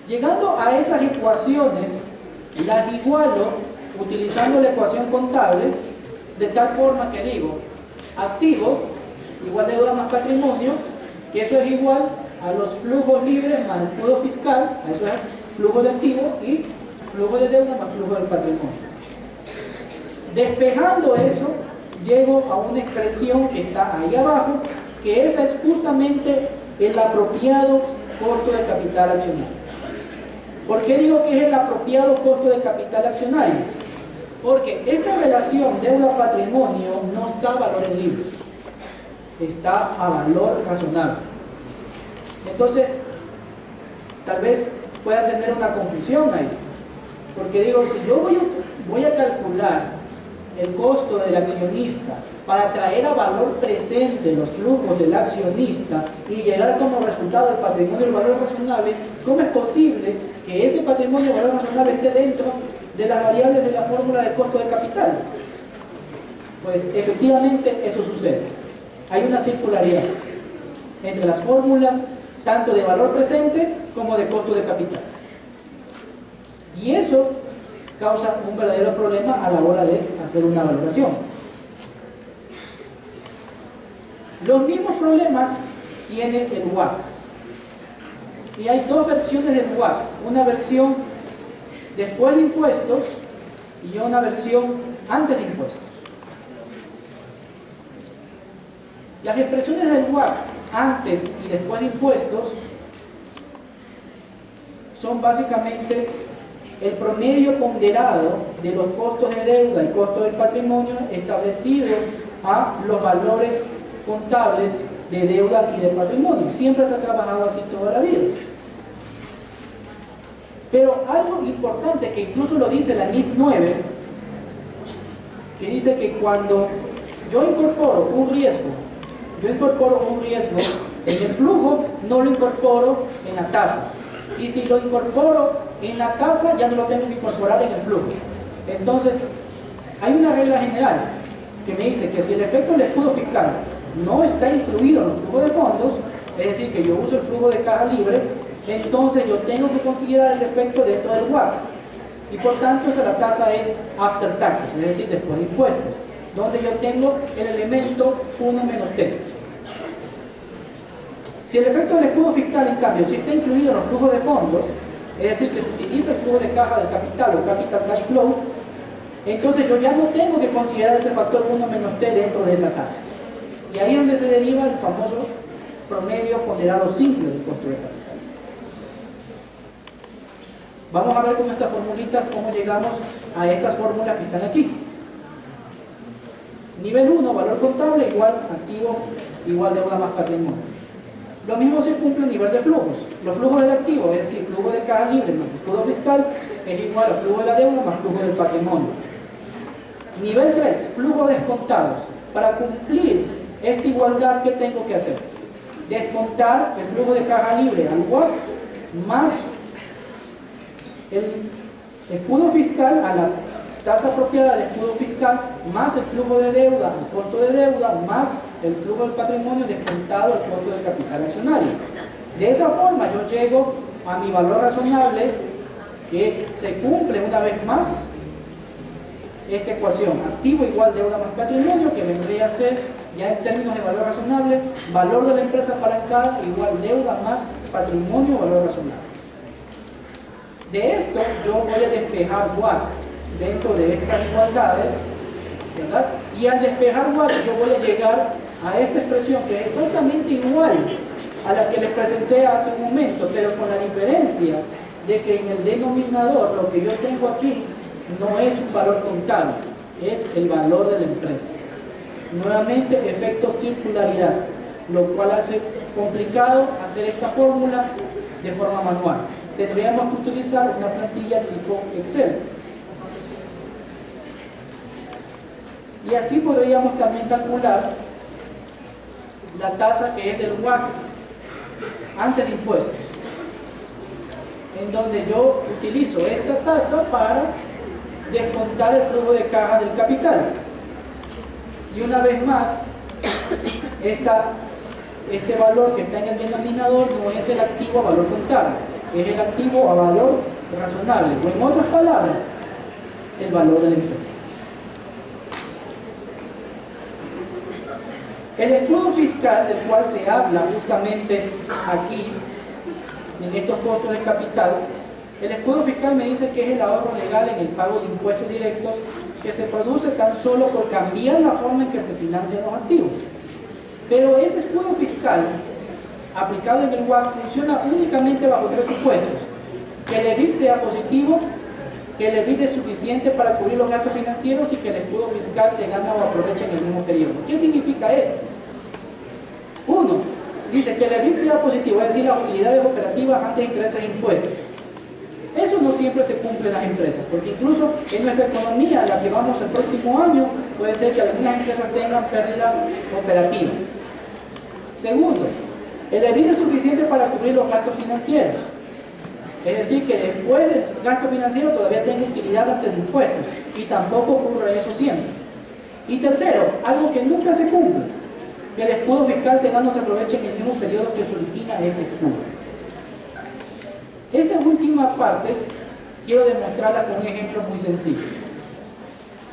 Llegando a esas ecuaciones, las igualo utilizando la ecuación contable, de tal forma que digo, activo igual deuda más patrimonio, que eso es igual a los flujos libres más el flujo fiscal, a eso es flujo de activo, y flujo de deuda más flujo del patrimonio. Despejando eso, llego a una expresión que está ahí abajo, que esa es justamente el apropiado costo de capital accionario. ¿Por qué digo que es el apropiado costo de capital accionario? Porque esta relación deuda-patrimonio no está a valor en libros, está a valor razonable. Entonces, tal vez pueda tener una confusión ahí, porque digo, si yo voy a calcular el costo del accionista para traer a valor presente los flujos del accionista y llegar como resultado al patrimonio del valor razonable, ¿cómo es posible que ese patrimonio del valor razonable esté dentro de las variables de la fórmula del costo de capital? Pues efectivamente eso sucede. Hay una circularidad entre las fórmulas tanto de valor presente como de costo de capital. Y eso causa un verdadero problema a la hora de hacer una valoración. Los mismos problemas tiene el WACC. Y hay dos versiones del WACC. Una versión después de impuestos y una versión antes de impuestos. Las expresiones del WACC antes y después de impuestos son básicamente el promedio ponderado de los costos de deuda y costos del patrimonio establecidos a los valores contables de deuda y de patrimonio. Siempre se ha trabajado así toda la vida. Pero algo importante que incluso lo dice la NIF 9, que dice que cuando yo incorporo un riesgo en el flujo, no lo incorporo en la tasa. Y si lo incorporo en la tasa, ya no lo tengo que incorporar en el flujo. Entonces, hay una regla general que me dice que si el efecto del escudo fiscal no está incluido en los flujos de fondos, es decir, que yo uso el flujo de caja libre, entonces yo tengo que considerar el efecto dentro del WACC. Y por tanto, la tasa es after taxes, es decir, después de impuestos, donde yo tengo el elemento 1 menos t. Si el efecto del escudo fiscal, en cambio, si está incluido en los flujos de fondos, es decir, que se utiliza el flujo de caja del capital o capital cash flow, entonces yo ya no tengo que considerar ese factor 1 menos t dentro de esa tasa. Y ahí es donde se deriva el famoso promedio ponderado simple del costo de capital. Vamos a ver con estas formulitas cómo llegamos a estas fórmulas que están aquí. Nivel 1, valor contable igual activo igual deuda más patrimonio. Lo mismo se cumple a nivel de flujos. Los flujos del activo, es decir, flujo de caja libre más el flujo fiscal, es igual al flujo de la deuda más flujo del patrimonio. Nivel 3, flujos descontados. Para cumplir esta igualdad, ¿qué tengo que hacer? Descontar el flujo de caja libre al WACC más el escudo fiscal a la tasa apropiada del escudo fiscal más el flujo de deuda, el costo de deuda, más el flujo del patrimonio descontado el costo del capital accionario. De esa forma yo llego a mi valor razonable, que se cumple una vez más esta ecuación, activo igual deuda más patrimonio, que vendría a ser, ya en términos de valor razonable, valor de la empresa apalancada igual deuda más patrimonio valor razonable. De esto yo voy a despejar WACC dentro de estas igualdades, ¿verdad? Y al despejar WACC yo voy a llegar a esta expresión que es exactamente igual a la que les presenté hace un momento, pero con la diferencia de que en el denominador lo que yo tengo aquí no es un valor contable, es el valor de la empresa. Nuevamente, efecto circularidad, lo cual hace complicado hacer esta fórmula de forma manual. Tendríamos que utilizar una plantilla tipo Excel. Y así podríamos también calcular la tasa que es del WACC antes de impuestos. en donde yo utilizo esta tasa para descontar el flujo de caja del capital. Y una vez más, este valor que está en el denominador no es el activo a valor contable, es el activo a valor razonable, o en otras palabras, el valor de la empresa. El escudo fiscal del cual se habla justamente aquí, en estos costos de capital, el escudo fiscal me dice que es el ahorro legal en el pago de impuestos directos que se produce tan solo por cambiar la forma en que se financian los activos. Pero ese escudo fiscal aplicado en el WACC funciona únicamente bajo tres supuestos: que el EBIT sea positivo, que el EBIT es suficiente para cubrir los gastos financieros y que el escudo fiscal se gana o aprovecha en el mismo periodo. ¿Qué significa esto? Uno, dice que el EBIT sea positivo, es decir, las utilidades operativas antes de intereses e impuestos. Eso no siempre se cumple en las empresas, porque incluso en nuestra economía, la que vamos el próximo año, puede ser que algunas empresas tengan pérdida operativa. Segundo, el EBIT es suficiente para cubrir los gastos financieros. Es decir, que después del gasto financiero todavía tengo utilidad antes de impuestos, y tampoco ocurre eso siempre. Y tercero, algo que nunca se cumple, que el escudo fiscal se gana o se aprovecha en el mismo periodo que se origina este escudo. Esta última parte quiero demostrarla con un ejemplo muy sencillo.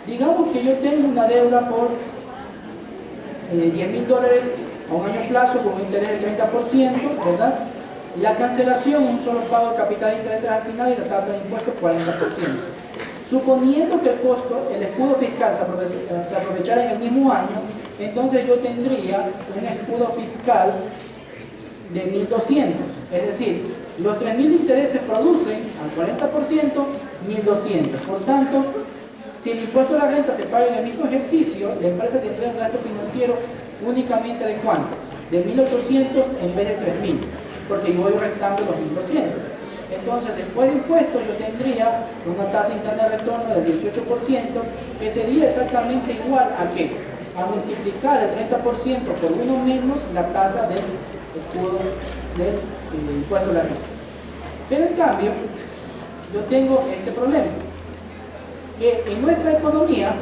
Digamos que yo tengo una deuda por $10.000 a un año plazo con un interés del 30%, ¿verdad? La cancelación, un solo pago de capital de intereses al final y la tasa de impuestos 40%. Suponiendo que el costo, el escudo fiscal se aprovechara en el mismo año, entonces yo tendría un escudo fiscal de 1.200, es decir, los 3.000 intereses producen al 40%, 1.200. Por tanto, si el impuesto a la renta se paga en el mismo ejercicio, la empresa tendría un gasto financiero únicamente de ¿cuánto? De 1.800 en vez de 3.000, porque yo voy restando los 1.200. Entonces, después de impuestos, yo tendría una tasa interna de retorno del 18%, que sería exactamente igual a ¿qué? A multiplicar el 30% por uno menos la tasa del escudo del impuesto a la renta. Pero en cambio, yo tengo este problema, que en nuestra economía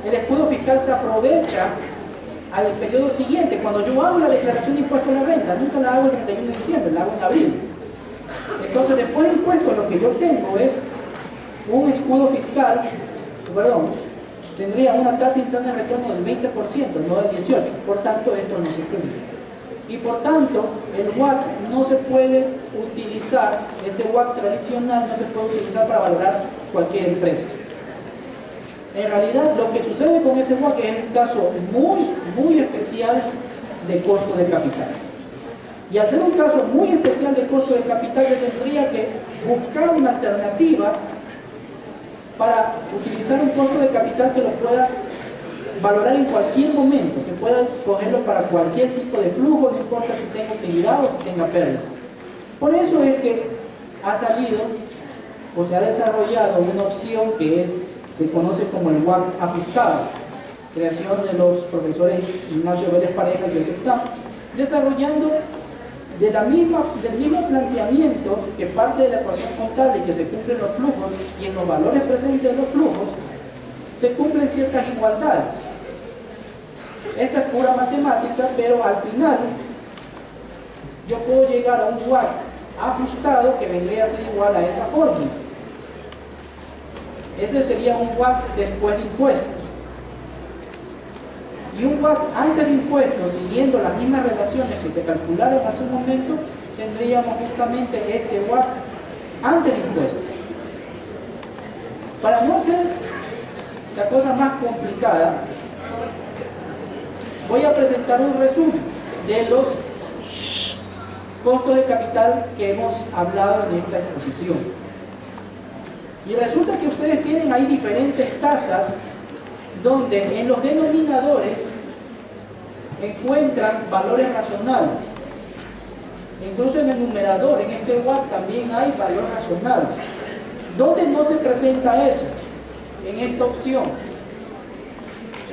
el escudo fiscal se aprovecha al periodo siguiente. Cuando yo hago la declaración de impuesto a la renta, nunca la hago el 31 de diciembre, la hago en abril. Entonces, después de impuestos, lo que yo tengo es un escudo fiscal, tendría una tasa interna de retorno del 20%, no del 18%. Por tanto, esto no se cumple. Y por tanto, el WACC no se puede utilizar, este WACC tradicional no se puede utilizar para valorar cualquier empresa. En realidad, lo que sucede con ese WACC es un caso muy especial de costo de capital. Y al ser un caso muy especial de costo de capital, yo tendría que buscar una alternativa para utilizar un costo de capital que lo pueda valorar en cualquier momento, que pueda cogerlo para cualquier tipo de flujo, no importa si tenga utilidad o si tenga pérdida. Por eso es que ha salido o se ha desarrollado una opción que se conoce como el WACC ajustado, creación de los profesores Ignacio Vélez Pareja y Joseph Tam, desarrollando del mismo planteamiento que parte de la ecuación contable y que se cumplen los flujos y en los valores presentes de los flujos se cumplen ciertas igualdades. Esta es pura matemática, pero al final yo puedo llegar a un WACC ajustado que vendría a ser igual a esa fórmula. Ese sería un WACC después de impuestos. Y un WACC antes de impuestos, siguiendo las mismas relaciones que se calcularon hace un momento, tendríamos justamente este WACC antes de impuestos. Para no hacer la cosa más complicada, voy a presentar un resumen de los costos de capital que hemos hablado en esta exposición. Y resulta que ustedes tienen ahí diferentes tasas donde en los denominadores encuentran valores razonables. Incluso en el numerador, en este WACC, también hay valor razonable. ¿Dónde no se presenta eso? En esta opción,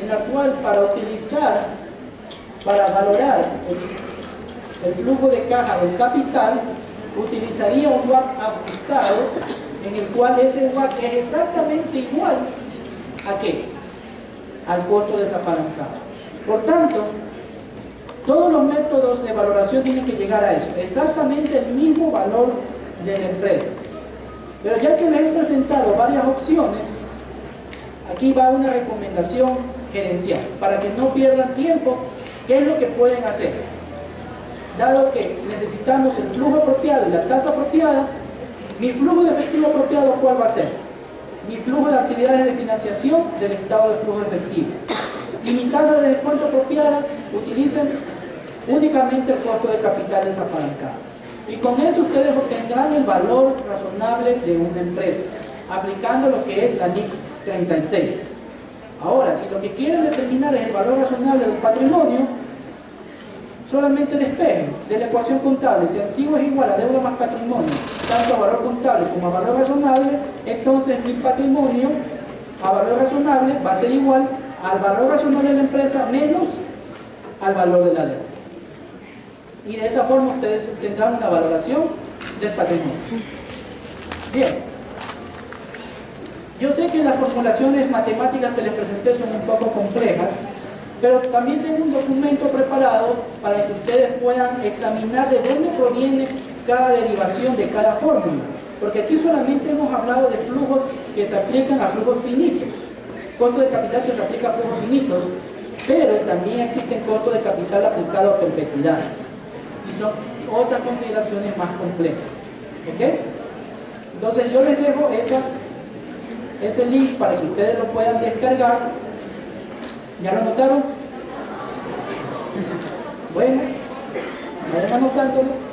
en la cual para valorar el flujo de caja del capital, utilizaría un WACC ajustado en el cual ese WACC es exactamente igual ¿a qué? Al costo desapalancado. Por tanto, todos los métodos de valoración tienen que llegar a eso, exactamente el mismo valor de la empresa. Pero ya que les he presentado varias opciones, aquí va una recomendación gerencial para que no pierdan tiempo. ¿Qué es lo que pueden hacer? Dado que necesitamos el flujo apropiado y la tasa apropiada, mi flujo de efectivo apropiado, ¿cuál va a ser? Mi flujo de actividades de financiación del estado de flujo efectivo. Y mi tasa de descuento apropiada, utilicen únicamente el costo de capital desapalancado. Y con eso ustedes obtendrán el valor razonable de una empresa, aplicando lo que es la NIC 36. Ahora, si lo que quieren determinar es el valor razonable del patrimonio, solamente despejen de la ecuación contable. Si activo es igual a deuda más patrimonio, tanto a valor contable como a valor razonable, entonces mi patrimonio a valor razonable va a ser igual al valor razonable de la empresa menos al valor de la deuda. Y de esa forma ustedes tendrán una valoración del patrimonio. Bien. Yo sé que las formulaciones matemáticas que les presenté son un poco complejas, pero también tengo un documento preparado para que ustedes puedan examinar de dónde proviene cada derivación de cada fórmula. Porque aquí solamente hemos hablado de flujos que se aplican a flujos finitos, costo de capital que se aplica a flujos finitos, pero también existen costos de capital aplicado a perpetuidades. Y son otras consideraciones más complejas. ¿Ok? Entonces yo les dejo ese link para que ustedes lo puedan descargar. ¿Ya lo anotaron? Bueno, vayan anotándolo.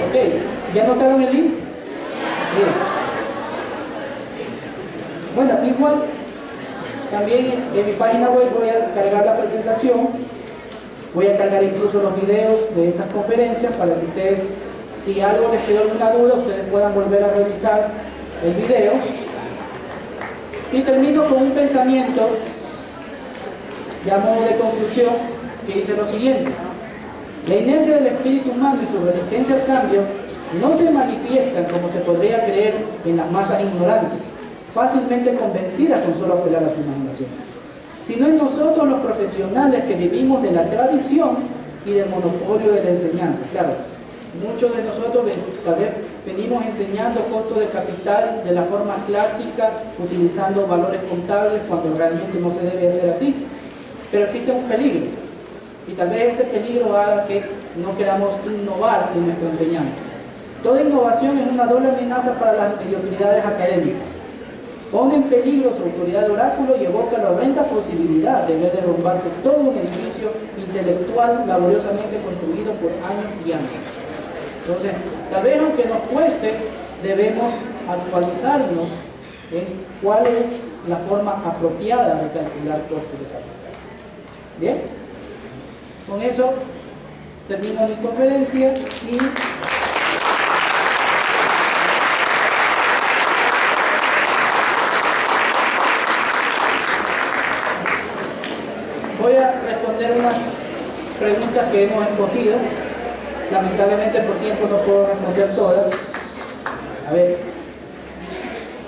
Ok, ¿ya notaron el link? Bien. Bueno, igual, también en mi página web voy a cargar la presentación, voy a cargar incluso los videos de estas conferencias para que ustedes, si algo les quedó alguna duda, ustedes puedan volver a revisar el video. Y termino con un pensamiento, ya a modo de conclusión, que dice lo siguiente: la inercia del espíritu humano y su resistencia al cambio no se manifiestan como se podría creer en las masas ignorantes, fácilmente convencidas con solo apelar a su imaginación, sino en nosotros los profesionales que vivimos de la tradición y del monopolio de la enseñanza. Claro, muchos de nosotros tal vez venimos enseñando costos de capital de la forma clásica, utilizando valores contables cuando realmente no se debe hacer así, pero existe un peligro. Y tal vez ese peligro haga que no queramos innovar en nuestra enseñanza. Toda innovación es una doble amenaza para las mediocridades académicas. Pone en peligro su autoridad de oráculo y evoca la horrenda posibilidad de ver derrumbarse todo un edificio intelectual laboriosamente construido por años y años. Entonces, tal vez aunque nos cueste, debemos actualizarnos en cuál es la forma apropiada de calcular costos de capital. ¿Bien? Con eso termino mi conferencia y voy a responder unas preguntas que hemos escogido. Lamentablemente por tiempo no puedo responder todas. A ver,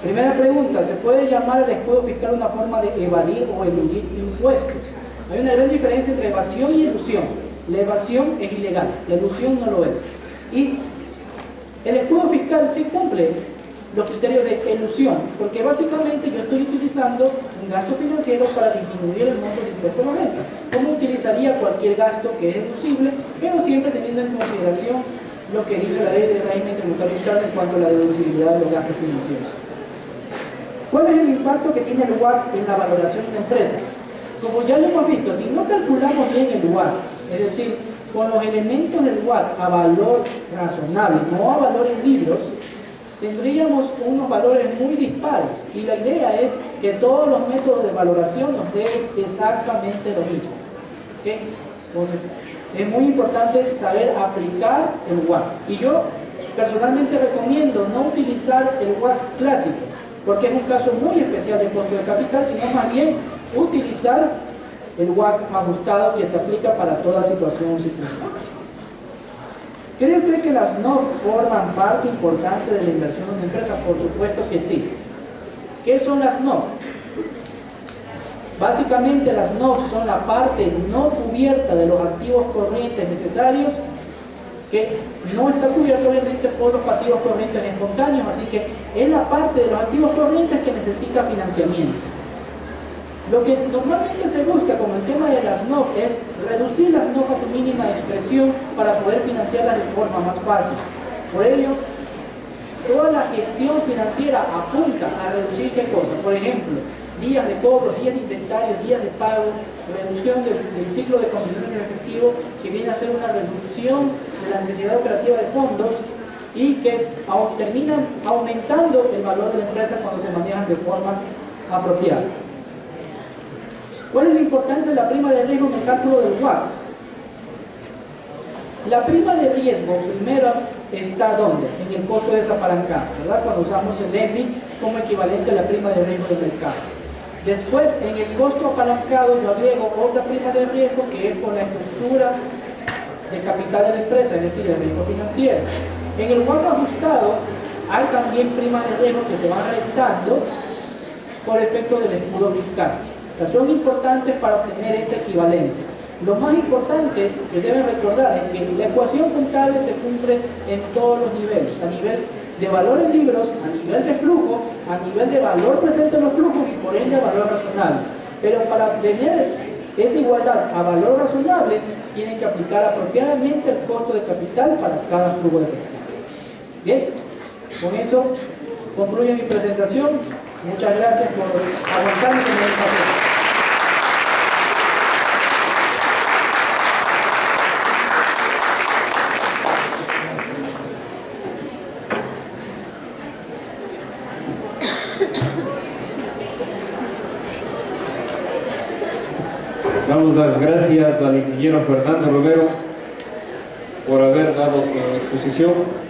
primera pregunta: ¿se puede llamar al escudo fiscal una forma de evadir o eludir impuestos? Hay una gran diferencia entre evasión y elusión. La evasión es ilegal, la elusión no lo es. Y el escudo fiscal sí cumple los criterios de elusión, porque básicamente yo estoy utilizando un gasto financiero para disminuir el monto de impuesto a la renta, como utilizaría cualquier gasto que es deducible, pero siempre teniendo en consideración lo que dice la ley de régimen tributario interno en cuanto a la deducibilidad de los gastos financieros. ¿Cuál es el impacto que tiene el WACC en la valoración de una empresa? Como ya lo hemos visto, si no calculamos bien el WACC, es decir, con los elementos del WACC a valor razonable, no a valor en libros, tendríamos unos valores muy dispares, y la idea es que todos los métodos de valoración nos den exactamente lo mismo. ¿Okay? Entonces, es muy importante saber aplicar el WACC, y yo personalmente recomiendo no utilizar el WACC clásico, porque es un caso muy especial de costo de capital, sino más bien utilizar el WACC ajustado que se aplica para toda situación o circunstancia. ¿Cree usted que las NOF forman parte importante de la inversión de una empresa? Por supuesto que sí. ¿Qué son las NOF? Básicamente las NOF son la parte no cubierta de los activos corrientes necesarios, que no está cubierto obviamente por los pasivos corrientes espontáneos, así que es la parte de los activos corrientes que necesita financiamiento. Lo que normalmente se busca con el tema de las NOF es reducir las NOF a su mínima expresión para poder financiarlas de forma más fácil. Por ello, toda la gestión financiera apunta a reducir ¿qué cosa? Por ejemplo, días de cobro, días de inventario, días de pago, reducción del ciclo de consumición en efectivo, que viene a ser una reducción de la necesidad operativa de fondos y que terminan aumentando el valor de la empresa cuando se manejan de forma apropiada. ¿Cuál es la importancia de la prima de riesgo en el cálculo del WACC? La prima de riesgo primero está ¿dónde? En el costo desapalancado, ¿verdad? Cuando usamos el EMI como equivalente a la prima de riesgo del mercado. Después, en el costo apalancado yo agrego otra prima de riesgo que es por la estructura de capital de la empresa, es decir, el riesgo financiero. En el WACC ajustado hay también primas de riesgo que se van restando por efecto del escudo fiscal. O sea, son importantes para obtener esa equivalencia. Lo más importante que deben recordar es que la ecuación contable se cumple en todos los niveles, a nivel de valor en libros, a nivel de flujo, a nivel de valor presente en los flujos y por ende valor razonable. Pero para obtener esa igualdad a valor razonable, tienen que aplicar apropiadamente el costo de capital para cada flujo de efectivo. Bien, con eso concluyo mi presentación. Muchas gracias por aguantarme en el papel. Damos las gracias al ingeniero Fernando Romero por haber dado su exposición.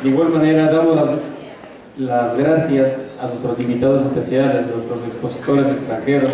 De igual manera, damos las gracias a nuestros invitados especiales, nuestros expositores extranjeros,